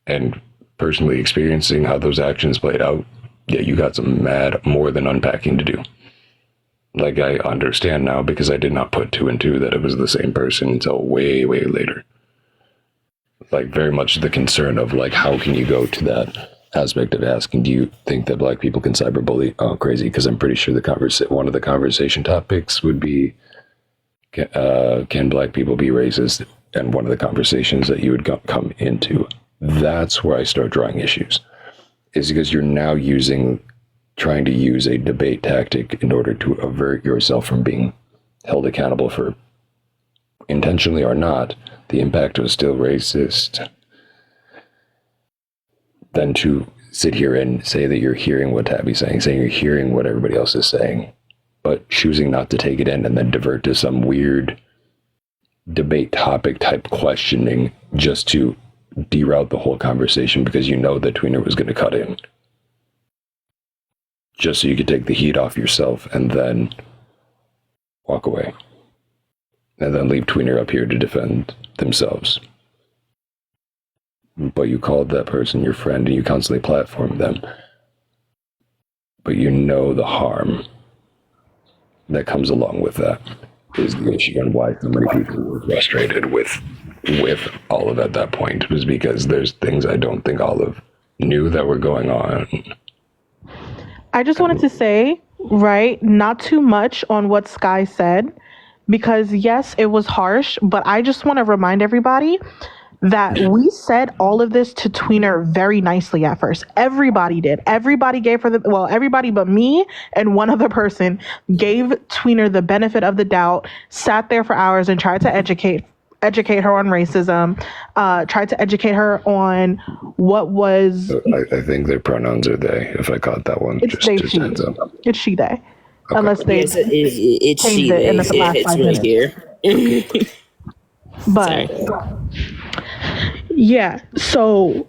And personally experiencing how those actions played out, yeah, you got some more than unpacking to do. Like, I understand now because I did not put 2 and 2 that it was the same person until way, way later. Like, very much the concern of, like, how can you go to that aspect of asking, do you think that black people can cyberbully? Oh, crazy, because I'm pretty sure one of the conversation topics would be, can black people be racist? And one of the conversations that you would come into, that's where I start drawing issues, is because you're now trying to use a debate tactic in order to avert yourself from being held accountable for, intentionally or not, the impact was still racist. Than to sit here and say that you're hearing what Tabby's saying you're hearing what everybody else is saying, but choosing not to take it in and then divert to some weird debate topic type questioning just to deroute the whole conversation because you know that Tweener was going to cut in. Just so you could take the heat off yourself and then walk away. And then leave Tweener up here to defend themselves. But you called that person your friend and you constantly platform them. But you know the harm that comes along with that is the issue, and why so many people were frustrated with Olive at that point was because there's things I don't think Olive knew that were going on. I just wanted to say, right, not too much on what Sky said, because yes, it was harsh, but I just want to remind everybody that we said all of this to Tweener very nicely at first. Everybody did. Everybody gave her everybody but me and one other person gave Tweener the benefit of the doubt, sat there for hours and tried to educate her on racism, tried to educate her on what was... I think their pronouns are they, if I caught that one. It's they, she. It's she, they. Okay. Unless they it's changed she, it in the they. last It's 5 right minutes. here. But yeah, so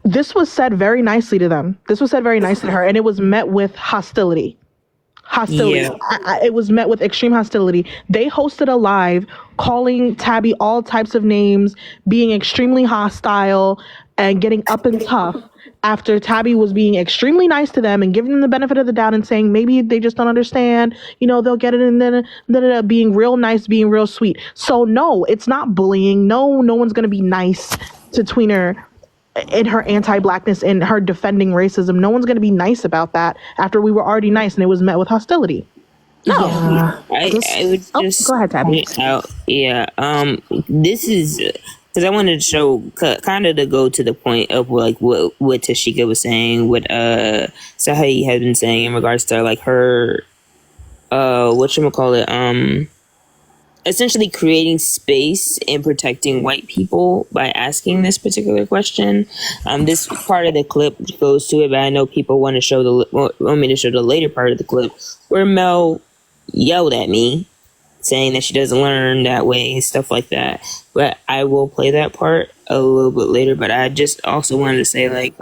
this was said very nicely to them. This was said very nicely to her, and it was met with hostility. Yeah. It was met with extreme hostility. They hosted a live calling Tabby all types of names, being extremely hostile and getting up and tough after Tabby was being extremely nice to them and giving them the benefit of the doubt and saying maybe they just don't understand, they'll get it, and then being real nice, being real sweet. So no, it's not bullying. No one's going to be nice to Tweener in her anti-blackness and her defending racism. No one's going to be nice about that after we were already nice and it was met with hostility. No. Yeah, I would just go ahead, Tabby. This is because I wanted to show kind of to go to the point of like what Tashika was saying, what Sahai had been saying in regards to like her whatchamacallit, essentially creating space and protecting white people by asking this particular question. This part of the clip goes to it, but I know people want me to show the later part of the clip where Mel yelled at me, saying that she doesn't learn that way and stuff like that. But I will play that part a little bit later. But I just also wanted to say, like,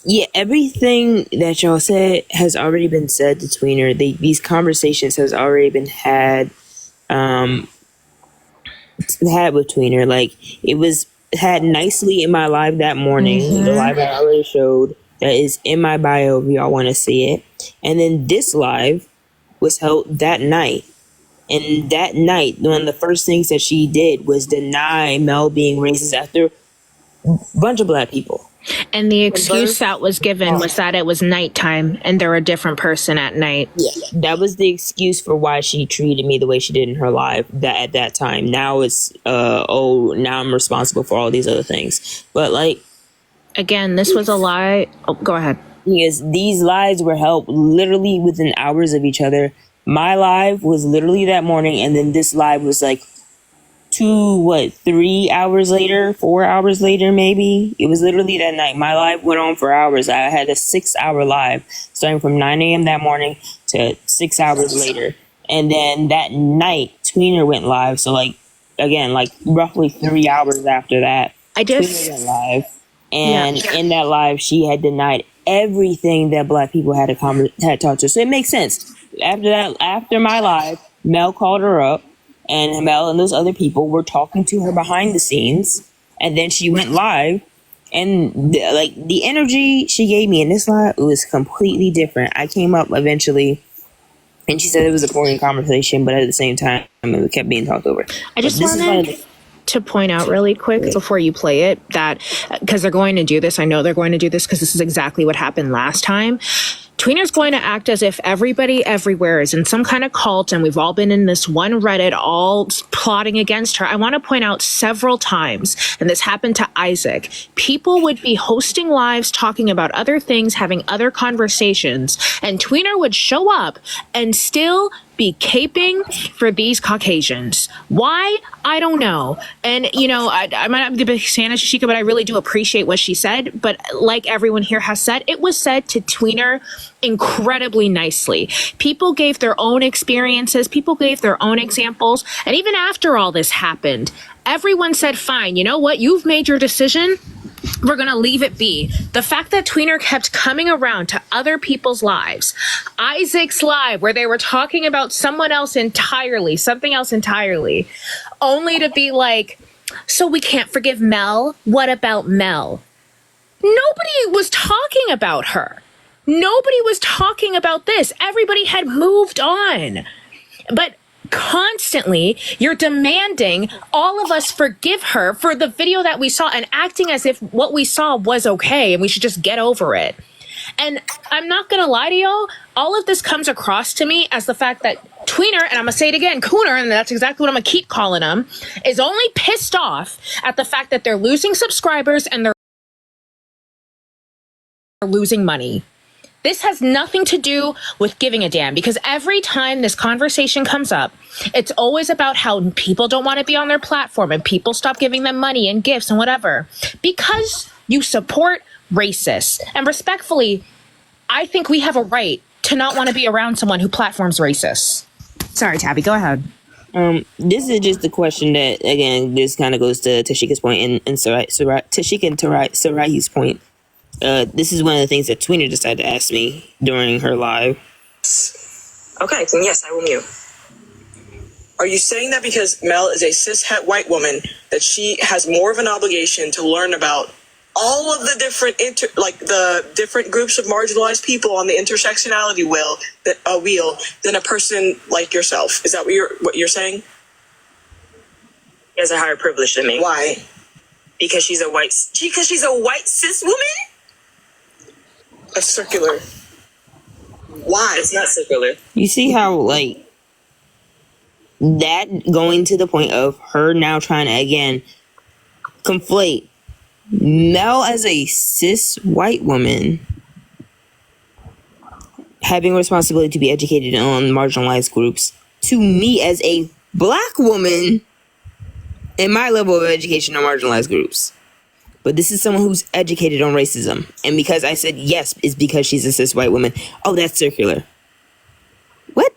yeah, everything that y'all said has already been said to Tweener. These conversations has already been had with Tweener. Like, it was had nicely in my live that morning. Mm-hmm. The live I already showed that is in my bio if y'all want to see it. And then this live was held that night. And that night, one of the first things that she did was deny Mel being racist after a bunch of black people. And the excuse that was given was that it was nighttime and they're a different person at night. Yeah, that was the excuse for why she treated me the way she did in her live at that time. Now it's, now I'm responsible for all these other things. But, like, again, this was a lie. Oh, go ahead. Because these lives were held literally within hours of each other. My live was literally that morning, and then this live was like 3 hours later, 4 hours later, maybe. It was literally that night. My live went on for hours. I had a 6-hour live starting from 9 a.m. that morning to 6 hours later. And then that night, Tweener went live. So, like, again, like roughly 3 hours after that, Tweener went live. And in that live, she had denied everything that black people had talked to. So it makes sense. After my live, Mel called her up, and Mel and those other people were talking to her behind the scenes, and then she went live, and the energy she gave me in this live, it was completely different. I came up eventually, and she said it was a boring conversation, but at the same time, it kept being talked over. I just wanted to point out really quick before you play it that, because they're going to do this, I know they're going to do this because this is exactly what happened last time. Tweener's going to act as if everybody everywhere is in some kind of cult and we've all been in this one Reddit all plotting against her. I want to point out several times, and this happened to Isaac, people would be hosting lives talking about other things, having other conversations, and Tweener would show up and still be caping for these Caucasians. Why? I don't know. And, you know, I might not be the biggest fan of Shashika, but I really do appreciate what she said. But like everyone here has said, it was said to Tweener incredibly nicely. People gave their own experiences. People gave their own examples. And even after all this happened, everyone said, fine, you know what? You've made your decision. We're going to leave it be. The fact that Tweener kept coming around to other people's lives, Isaac's live where they were talking about someone else entirely, something else entirely, only to be like, so we can't forgive Mel? What about Mel? Nobody was talking about her. Nobody was talking about this. Everybody had moved on. But constantly you're demanding all of us forgive her for the video that we saw and acting as if what we saw was okay and we should just get over it. And I'm not gonna lie to y'all, all of this comes across to me as the fact that Tweener, and I'm gonna say it again, Cooner, and that's exactly what I'm gonna keep calling him, is only pissed off at the fact that they're losing subscribers and they're losing money. This has nothing to do with giving a damn, because every time this conversation comes up, it's always about how people don't want to be on their platform and people stop giving them money and gifts and whatever because you support racists. And respectfully, I think we have a right to not want to be around someone who platforms racists. Sorry, Tabby, go ahead. This is just a question that, again, this kind of goes to Tashika's point and Tashika and Sarahi's point. This is one of the things that Tweener decided to ask me during her live. Okay, then yes, I will mute. Are you saying that because Mel is a cishet white woman that she has more of an obligation to learn about all of the different the different groups of marginalized people on the intersectionality wheel than a person like yourself? Is that what you're saying? She has a higher privilege than me. Why? Because she's a white cis woman? That's circular. Why? It's not circular. You see how, like, that going to the point of her now trying to, again, conflate Mel as a cis white woman having responsibility to be educated on marginalized groups to me as a black woman in my level of education on marginalized groups. But this is someone who's educated on racism. And because I said yes, is because she's a cis white woman. Oh, that's circular. What?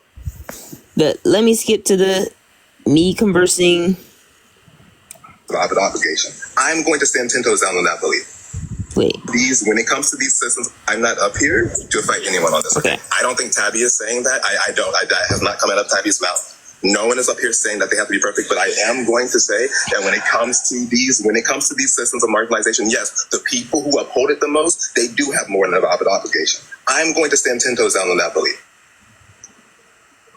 But let me skip to the me conversing. Of an obligation. I'm going to stand 10 toes down on that belief. Wait. When it comes to these systems, I'm not up here to fight anyone on this. Okay. I don't think Tabby is saying that. I don't. That has not come out of Tabby's mouth. No one is up here saying that they have to be perfect, but I am going to say that when it comes to these systems of marginalization, yes, the people who uphold it the most, they do have more than an obligation. I'm going to stand 10 toes down on that belief.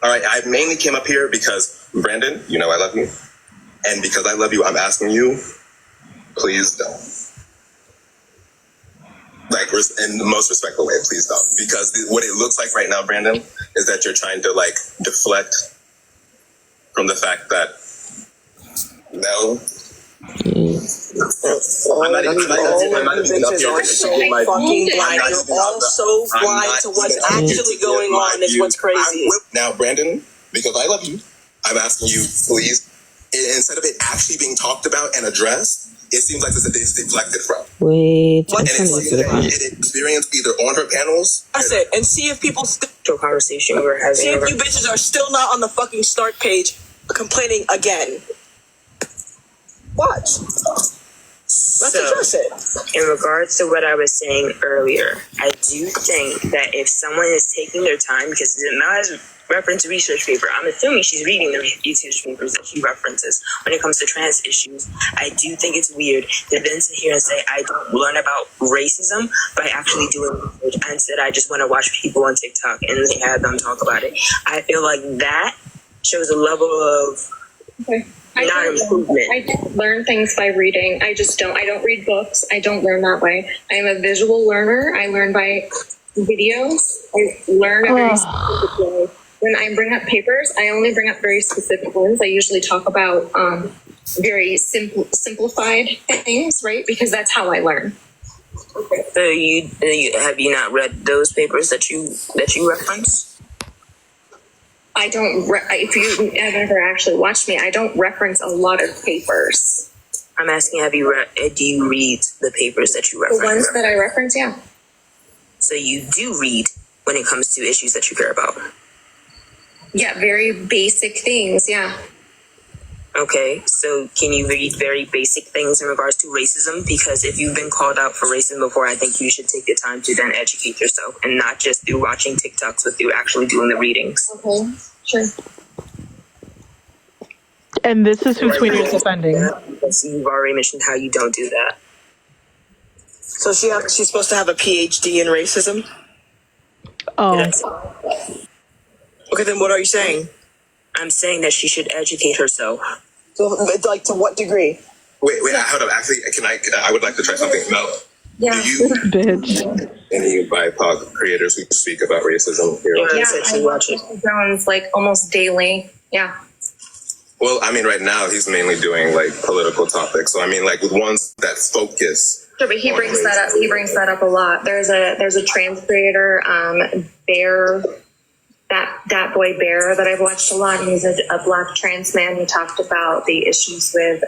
All right, I mainly came up here because, Brandon, you know I love you. And because I love you, I'm asking you, please don't. Like, in the most respectful way, please don't. Because what it looks like right now, Brandon, is that you're trying to, like, deflect from the fact that, no. I'm not even up here to give my fucking blind. You're all so blind to what's actually going on is what's crazy. Now, Brandon, because I love you, I'm asking you, please, instead of it actually being talked about and addressed, it seems like it's deflected from. Wait. And it experienced either on her panels. That's it. And see if people still conversation we're having. See if you bitches are still not on the fucking start page complaining again. Watch. Let's address it. In regards to what I was saying earlier, I do think that if someone is taking their time, because Mel has referenced a research paper, I'm assuming she's reading the research papers that she references when it comes to trans issues. I do think it's weird to then sit here and say, I don't learn about racism by actually doing research. Instead, I just want to watch people on TikTok and they have them talk about it. I feel like that shows a level of not improvement. I don't learn things by reading. I don't read books. I don't learn that way. I am a visual learner. I learn by videos. I learn a very specific way. When I bring up papers, I only bring up very specific ones. I usually talk about very simplified things, right? Because that's how I learn. So have you not read those papers that you reference? I don't. If you have ever actually watched me, I don't reference a lot of papers. I'm asking, do you read the papers that you reference? The ones that I reference, yeah. So you do read when it comes to issues that you care about? Yeah, very basic things, yeah. Okay, so can you read very basic things in regards to racism? Because if you've been called out for racism before, I think you should take the time to then educate yourself and not just through watching TikToks, but through actually doing the readings. Okay, sure. And this is who Tweener is defending. Because you've already mentioned how you don't do that. So she's supposed to have a PhD in racism? Oh. Okay, then what are you saying? I'm saying that she should educate herself. So, like, to what degree? Wait, hold up. Actually, I would like to try something. Mel, yeah. Do you, bitch, any BIPOC creators who speak about racism here? Yeah, I watch Jones like almost daily. Yeah. Well, I mean, right now he's mainly doing like political topics. So I mean, like with ones that focus. Sure, but he brings that up. He brings that up a lot. There's a trans creator, Bear. That boy Bear that I've watched a lot. He's a black trans man who talked about the issues with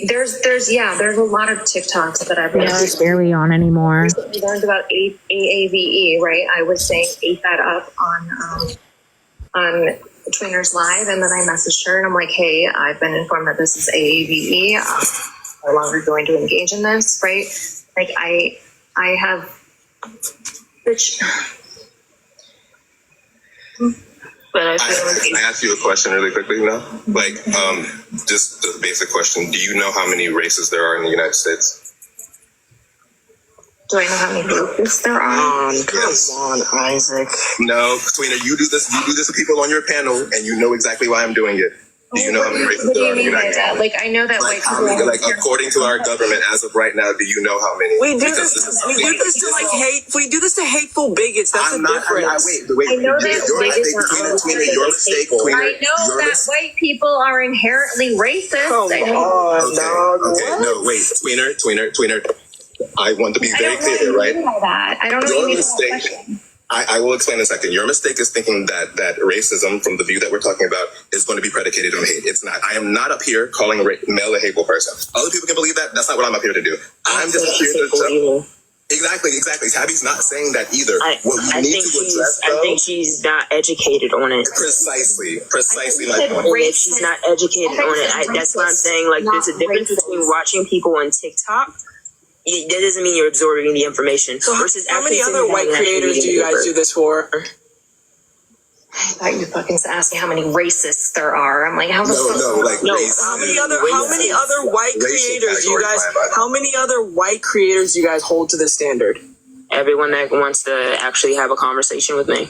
there's a lot of TikToks that I've watched. It's barely on anymore. We learned about AAVE, right? I was saying ate that up on Tweener's Live, and then I messaged her and I'm like, hey, I've been informed that this is AAVE. I'm no longer going to engage in this, right? Like I have bitch. But I ask you a question really quickly now. Like, just the basic question. Do you know how many races there are in the United States? Do I know how many races there are? Come on, Isaac. No, Tweener, you do this to people on your panel, and you know exactly why I'm doing it. Do you know how many races there are in the United States? Like, I know that white people. Like, according to our government, as of right now, do you know how many? We do this to hateful bigots. That's a difference. I know that white people are inherently racist. Okay, no, wait, Tweener. I want to be very clear here, right? I don't know what you mean by that question. I will explain in a second. Your mistake is thinking that racism, from the view that we're talking about, is going to be predicated on hate. It's not. I am not up here calling Mel a hateful person. Other people can believe that. That's not what I'm up here to do. I'm just up here to... Exactly. Tabby's not saying that either. I think she's not educated on it. Precisely my And point. if she's not educated on it, that's what I'm saying. Like, there's a difference between watching people on TikTok. That doesn't mean you're absorbing the information. So versus how many actually other sitting white down and actually creators do reading you the guys paper. do this for? I thought you fucking asked me how many racists there are. I'm like, how the fuck? How many other white creators do you guys? How many other white creators do you guys hold to this standard? Everyone that wants to actually have a conversation with me.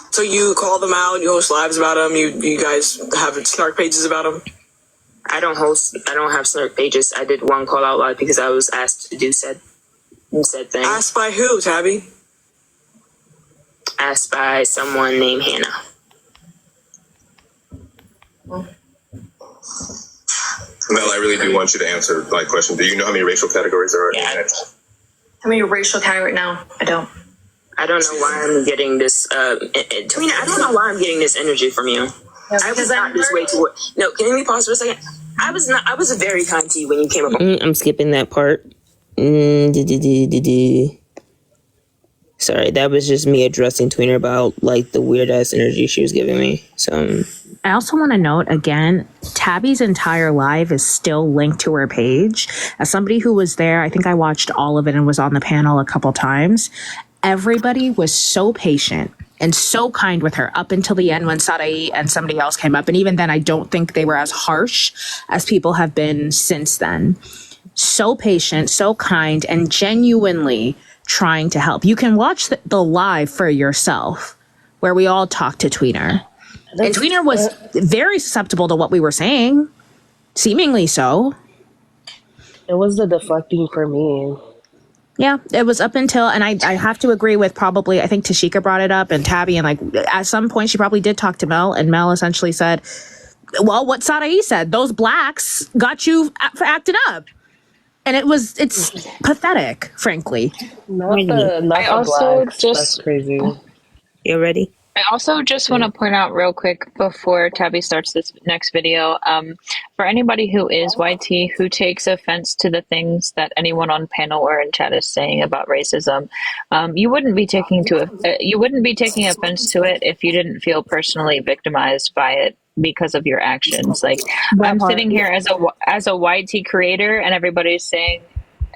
So you call them out, you host lives about them, you guys have snark pages about them? I don't have snark pages. I did one call out live because I was asked to do said thing. Asked by who, Tabby? Asked by someone named Hannah. Mel, I really do want you to answer my question. Do you know how many racial categories there are? How many racial categories? No, I don't. I don't know why I'm getting this. Twina, I don't know why I'm getting this energy from you. I was not this way toward. No, can we pause for a second? I was very kind to you when you came up. I'm skipping that part. Sorry, that was just me addressing Twina about like the weird ass energy she was giving me. So I also want to note again, Tabby's entire live is still linked to her page. As somebody who was there, I think I watched all of it and was on the panel a couple times. Everybody was so patient and so kind with her up until the end when Sarai and somebody else came up. And even then, I don't think they were as harsh as people have been since then. So patient, so kind, and genuinely trying to help. You can watch the live for yourself where we all talked to Tweener. And Tweener was very susceptible to what we were saying, seemingly so. It was the deflecting for me. Yeah, it was up until, and I have to agree with probably, I think Tashika brought it up and Tabby, and like at some point she probably did talk to Mel, and Mel essentially said, well, what Sarai said, those blacks got you for acting up. And it's pathetic, frankly. I also That's crazy. You ready? I also just want to point out real quick before Tabby starts this next video, for anybody who is YT who takes offense to the things that anyone on panel or in chat is saying about racism, you wouldn't be taking offense to it if you didn't feel personally victimized by it because of your actions. Like, I'm sitting here as a YT creator and everybody's saying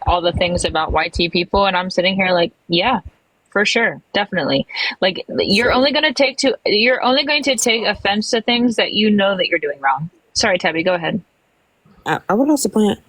all the things about YT people, and I'm sitting here like, yeah, for sure, definitely. Like, you're only going to take offense to things that you know that you're doing wrong. Sorry, Tabby, go ahead. I would also point out,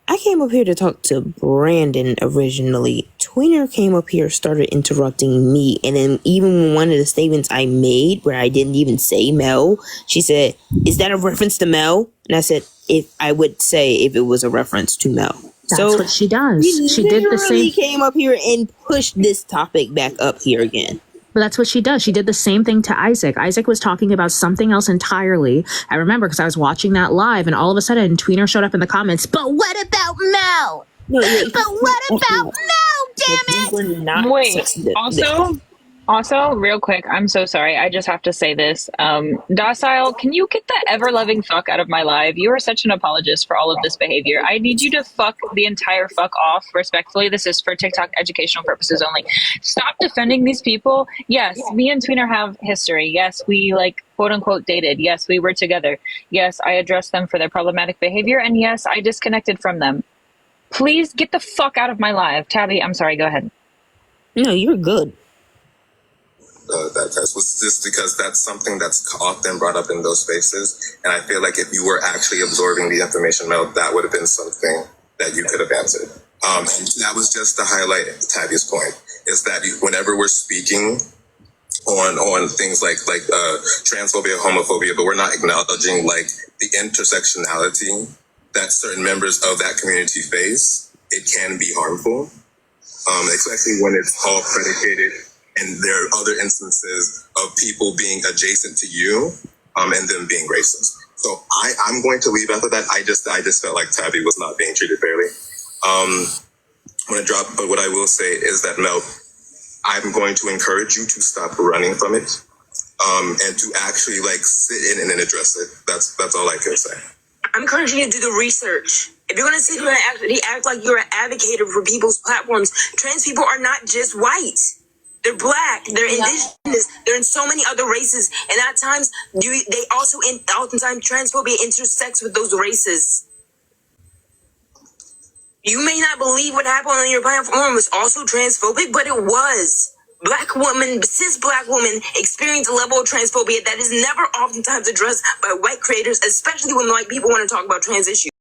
I came up here to talk to Brandon originally. Tweener came up here, started interrupting me, and then even one of the statements I made where I didn't even say Mel, she said, "Is that a reference to Mel?" And I said, "If I would say if it was a reference to Mel." That's what she does. She did the same. Came up here and pushed this topic back up here again. But that's what she does. She did the same thing to Isaac. Isaac was talking about something else entirely. I remember because I was watching that live, and all of a sudden, Tweener showed up in the comments. But what about Mel? But what about Mel? Damn it! Wait. Also, real quick, I'm so sorry. I just have to say this. Docile, can you get the ever-loving fuck out of my live? You are such an apologist for all of this behavior. I need you to fuck the entire fuck off, respectfully. This is for TikTok educational purposes only. Stop defending these people. Yes, me and Tweener have history. Yes, we, like, quote-unquote dated. Yes, we were together. Yes, I addressed them for their problematic behavior. And yes, I disconnected from them. Please get the fuck out of my live. Tabby, I'm sorry. Go ahead. No, you're good. That was just because that's something that's often brought up in those spaces. And I feel like if you were actually absorbing the information, Mel, that would have been something that you could have answered. And that was just to highlight Tabby's point, is that whenever we're speaking on things like transphobia, homophobia, but we're not acknowledging like the intersectionality that certain members of that community face, it can be harmful, especially when it's all predicated. And there are other instances of people being adjacent to you, and them being racist. So I'm going to leave after that. I just felt like Tabby was not being treated fairly. I'm going to drop, but what I will say is that Mel, I'm going to encourage you to stop running from it, and to actually like sit in and address it. That's all I can say. I'm encouraging you to do the research. If you're going to sit here and act like you're an advocate for people's platforms, trans people are not just white. They're black. They're indigenous. They're in so many other races, and at times, oftentimes transphobia intersects with those races. You may not believe what happened on your platform was also transphobic, but it was. Cis black women experience a level of transphobia that is never oftentimes addressed by white creators, especially when white people want to talk about trans issues.